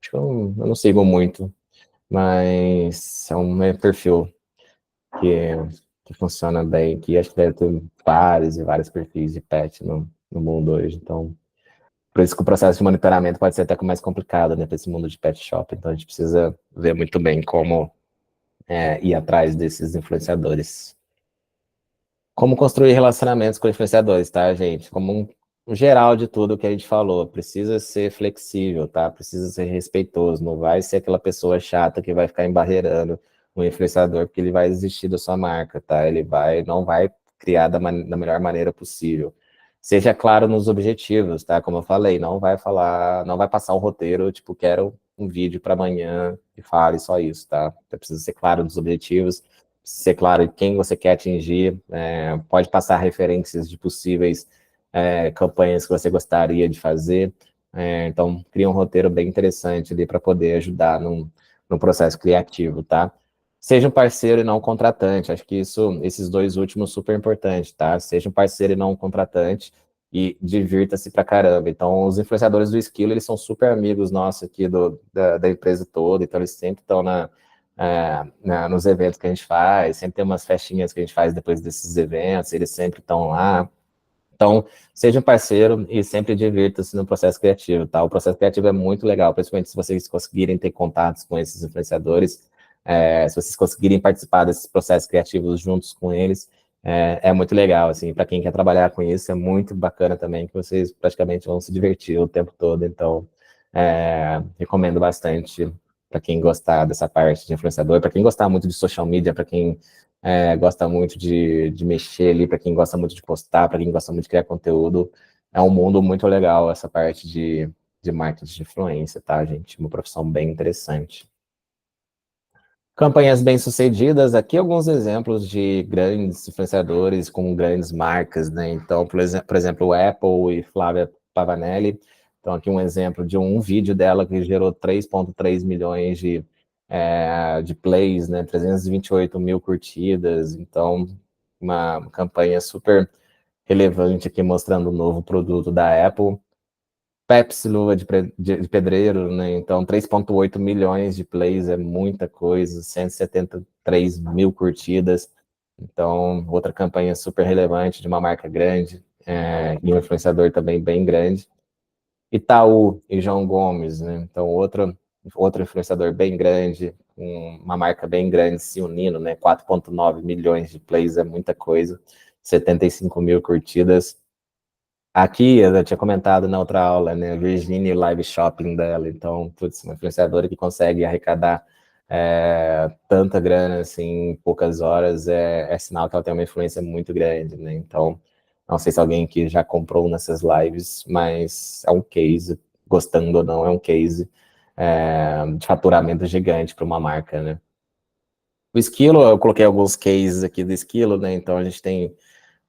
Acho que eu não sigo muito, mas é um perfil que, que funciona bem, que acho que deve ter vários e vários perfis de pet no mundo hoje. Então, por isso que o processo de monitoramento pode ser até mais complicado, né, para esse mundo de pet shop. Então, a gente precisa ver muito bem como ir atrás desses influenciadores. Como construir relacionamentos com influenciadores, tá, gente? Como um geral de tudo que a gente falou, precisa ser flexível, tá? Precisa ser respeitoso, não vai ser aquela pessoa chata que vai ficar embarreirando o influenciador, porque ele vai desistir da sua marca, tá? Não vai criar da melhor maneira possível. Seja claro nos objetivos, tá? Como eu falei, não vai passar um roteiro, tipo, quero um vídeo para amanhã e fale só isso, tá? Então, precisa ser claro nos objetivos, ser claro em quem você quer atingir, pode passar referências de possíveis campanhas que você gostaria de fazer, então cria um roteiro bem interessante ali para poder ajudar no processo criativo, tá? Seja um parceiro e não um contratante, acho que esses dois últimos super importantes, tá? Seja um parceiro e não um contratante e divirta-se pra caramba. Então, os influenciadores do Esquilo, eles são super amigos nossos aqui da empresa toda, então eles sempre estão nos eventos que a gente faz, sempre tem umas festinhas que a gente faz depois desses eventos, eles sempre estão lá. Então, seja um parceiro e sempre divirta-se no processo criativo, tá? O processo criativo é muito legal, principalmente se vocês conseguirem ter contatos com esses influenciadores, se vocês conseguirem participar desses processos criativos juntos com eles, é muito legal, assim, para quem quer trabalhar com isso, é muito bacana também, que vocês praticamente vão se divertir o tempo todo, então, recomendo bastante para quem gostar dessa parte de influenciador, para quem gostar muito de social media, para quem gosta muito de mexer ali, para quem gosta muito de postar, para quem gosta muito de criar conteúdo, é um mundo muito legal essa parte de marketing de influência, tá, gente? Uma profissão bem interessante. Campanhas bem-sucedidas, aqui alguns exemplos de grandes influenciadores com grandes marcas, né? Então, por exemplo, o Apple e Flávia Pavanelli. Então, aqui um exemplo de um vídeo dela que gerou 3,3 milhões de plays, né? 328 mil curtidas. Então, uma campanha super relevante aqui mostrando o novo produto da Apple. Pepsi Luva de Pedreiro, né? Então, 3,8 milhões de plays é muita coisa, 173 mil curtidas. Então, outra campanha super relevante de uma marca grande e um influenciador também bem grande. Itaú e João Gomes, né? Então, outro influenciador bem grande, uma marca bem grande se unindo, né? 4,9 milhões de plays é muita coisa, 75 mil curtidas. Aqui, eu já tinha comentado na outra aula, né, a Virginia Live Shopping dela, então, putz, uma influenciadora que consegue arrecadar tanta grana, assim, em poucas horas, é sinal que ela tem uma influência muito grande, né, então, não sei se alguém que já comprou nessas lives, mas é um case, gostando ou não, é um case de faturamento gigante para uma marca, né. O Esquilo, eu coloquei alguns cases aqui do Esquilo, né, então a gente tem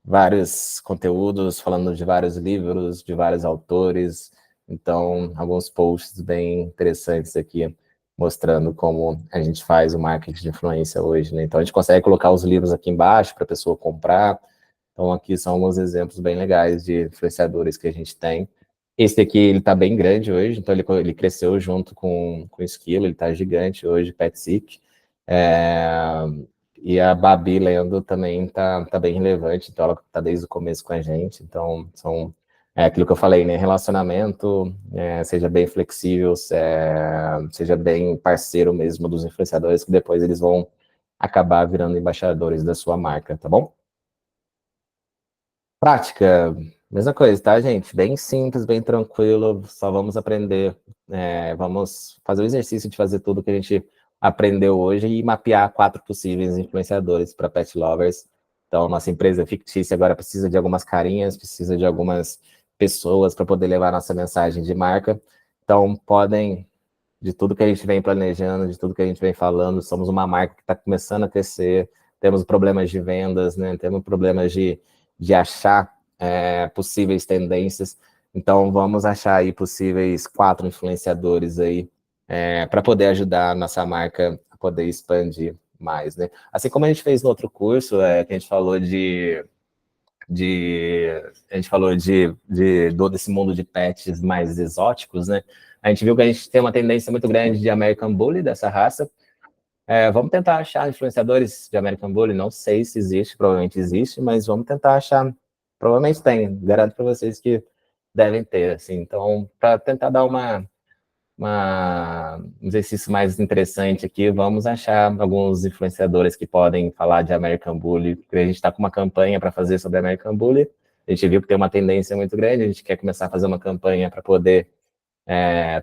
vários conteúdos falando de vários livros, de vários autores, então alguns posts bem interessantes aqui, mostrando como a gente faz o marketing de influência hoje, né? Então a gente consegue colocar os livros aqui embaixo para a pessoa comprar, então aqui são alguns exemplos bem legais de influenciadores que a gente tem. Esse aqui, ele está bem grande hoje, então ele cresceu junto com o Esquilo, ele está gigante hoje, PetSeek. E a Babi Lendo também tá bem relevante, então ela está desde o começo com a gente, então é aquilo que eu falei, né, relacionamento, seja bem flexível, seja bem parceiro mesmo dos influenciadores, que depois eles vão acabar virando embaixadores da sua marca, tá bom? Prática, mesma coisa, tá, gente? Bem simples, bem tranquilo, só vamos aprender, vamos fazer o exercício de fazer tudo que a gente aprendeu hoje e mapear 4 possíveis influenciadores para pet lovers. Então, nossa empresa fictícia agora precisa de algumas carinhas, precisa de algumas pessoas para poder levar nossa mensagem de marca. Então, podem, de tudo que a gente vem planejando, de tudo que a gente vem falando, somos uma marca que está começando a crescer, temos problemas de vendas, né? Temos problemas de achar possíveis tendências. Então, vamos achar aí possíveis 4 influenciadores aí para poder ajudar a nossa marca a poder expandir mais, né? Assim como a gente fez no outro curso, que a gente falou de a gente falou desse mundo de pets mais exóticos, né? A gente viu que a gente tem uma tendência muito grande de American Bully dessa raça. Vamos tentar achar influenciadores de American Bully. Não sei se existe, provavelmente existe, mas vamos tentar achar. Provavelmente tem. Garanto para vocês que devem ter, assim. Então, para tentar dar um exercício mais interessante aqui, vamos achar alguns influenciadores que podem falar de American Bully, porque a gente está com uma campanha para fazer sobre American Bully. A gente viu que tem uma tendência muito grande, a gente quer começar a fazer uma campanha para poder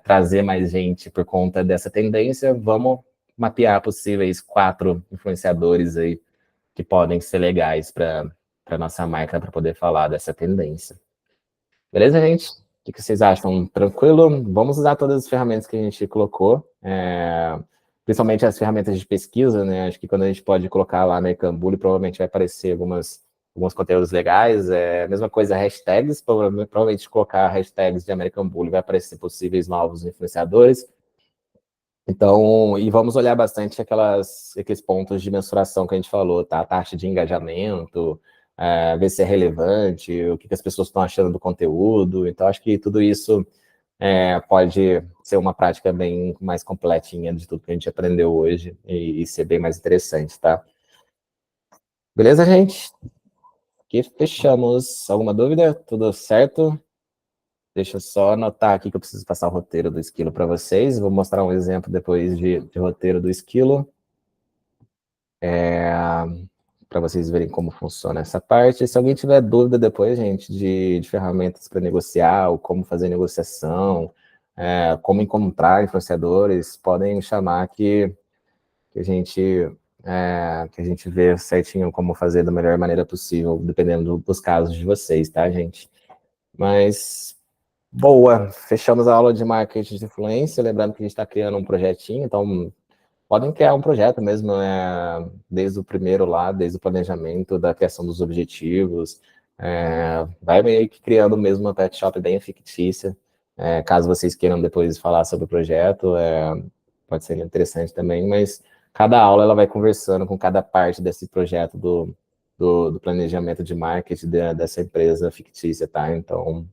trazer mais gente por conta dessa tendência. Vamos mapear possíveis 4 influenciadores aí que podem ser legais para a nossa marca para poder falar dessa tendência. Beleza, gente? O que vocês acham? Tranquilo? Vamos usar todas as ferramentas que a gente colocou, principalmente as ferramentas de pesquisa, né? Acho que quando a gente pode colocar lá na Bully, provavelmente vai aparecer alguns conteúdos legais. Mesma coisa, hashtags, provavelmente colocar hashtags de American Bully vai aparecer possíveis novos influenciadores. Então, e vamos olhar bastante aqueles pontos de mensuração que a gente falou, tá? A taxa de engajamento, ver se é relevante, o que as pessoas estão achando do conteúdo. Então, acho que tudo isso pode ser uma prática bem mais completinha de tudo que a gente aprendeu hoje e ser bem mais interessante, tá? Beleza, gente? Aqui fechamos. Alguma dúvida? Tudo certo? Deixa eu só anotar aqui que eu preciso passar o roteiro do esquilo para vocês. Vou mostrar um exemplo depois de roteiro do esquilo, para vocês verem como funciona essa parte. Se alguém tiver dúvida depois, gente, de ferramentas para negociar, ou como fazer negociação, como encontrar influenciadores, podem me chamar que a gente vê certinho como fazer da melhor maneira possível, dependendo dos casos de vocês, tá, gente? Mas boa, fechamos a aula de marketing de influência, lembrando que a gente está criando um projetinho, então podem criar um projeto mesmo, desde o primeiro lá, desde o planejamento, da criação dos objetivos, vai meio que criando mesmo uma pet shop bem fictícia, caso vocês queiram depois falar sobre o projeto, pode ser interessante também, mas cada aula ela vai conversando com cada parte desse projeto do planejamento de marketing dessa empresa fictícia, tá? Então,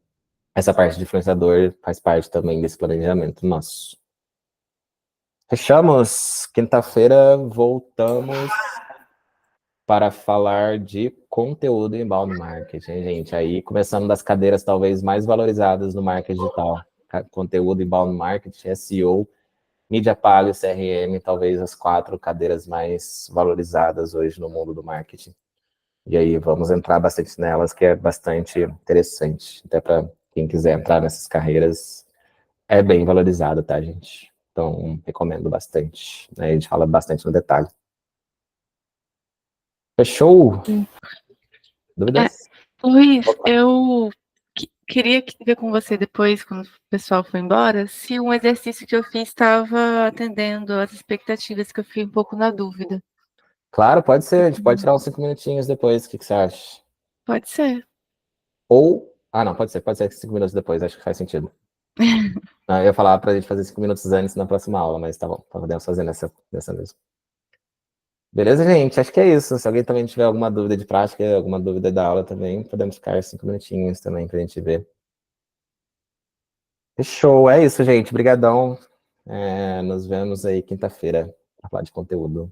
essa parte de influenciador faz parte também desse planejamento nosso. Fechamos. Quinta-feira voltamos para falar de conteúdo inbound marketing, gente. Aí, começando das cadeiras talvez mais valorizadas no marketing digital. Conteúdo inbound marketing, SEO, mídia paga e CRM, talvez as 4 cadeiras mais valorizadas hoje no mundo do marketing. E aí, vamos entrar bastante nelas, que é bastante interessante. Até para quem quiser entrar nessas carreiras, é bem valorizado, tá, gente? Então, recomendo bastante. Né? A gente fala bastante no detalhe. Fechou? É, Dúvidas? Luiz, Opa. eu queria ver com você depois, quando o pessoal for embora, se um exercício que eu fiz estava atendendo às expectativas, que eu fiquei um pouco na dúvida. Claro, pode ser. A gente pode tirar uns 5 minutinhos depois. O que você acha? Pode ser. Ou... Ah, não, pode ser 5 minutos depois. Acho que faz sentido. Eu ia falar pra gente fazer 5 minutos antes na próxima aula, mas tá bom. Podemos fazer nessa mesmo. Beleza, gente? Acho que é isso. Se alguém também tiver alguma dúvida de prática, alguma dúvida da aula também, podemos ficar 5 minutinhos também pra gente ver. Fechou. É isso, gente. Obrigadão. Nos vemos aí quinta-feira para falar de conteúdo.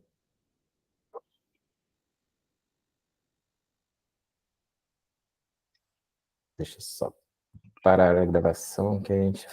Deixa eu só parar a gravação que a gente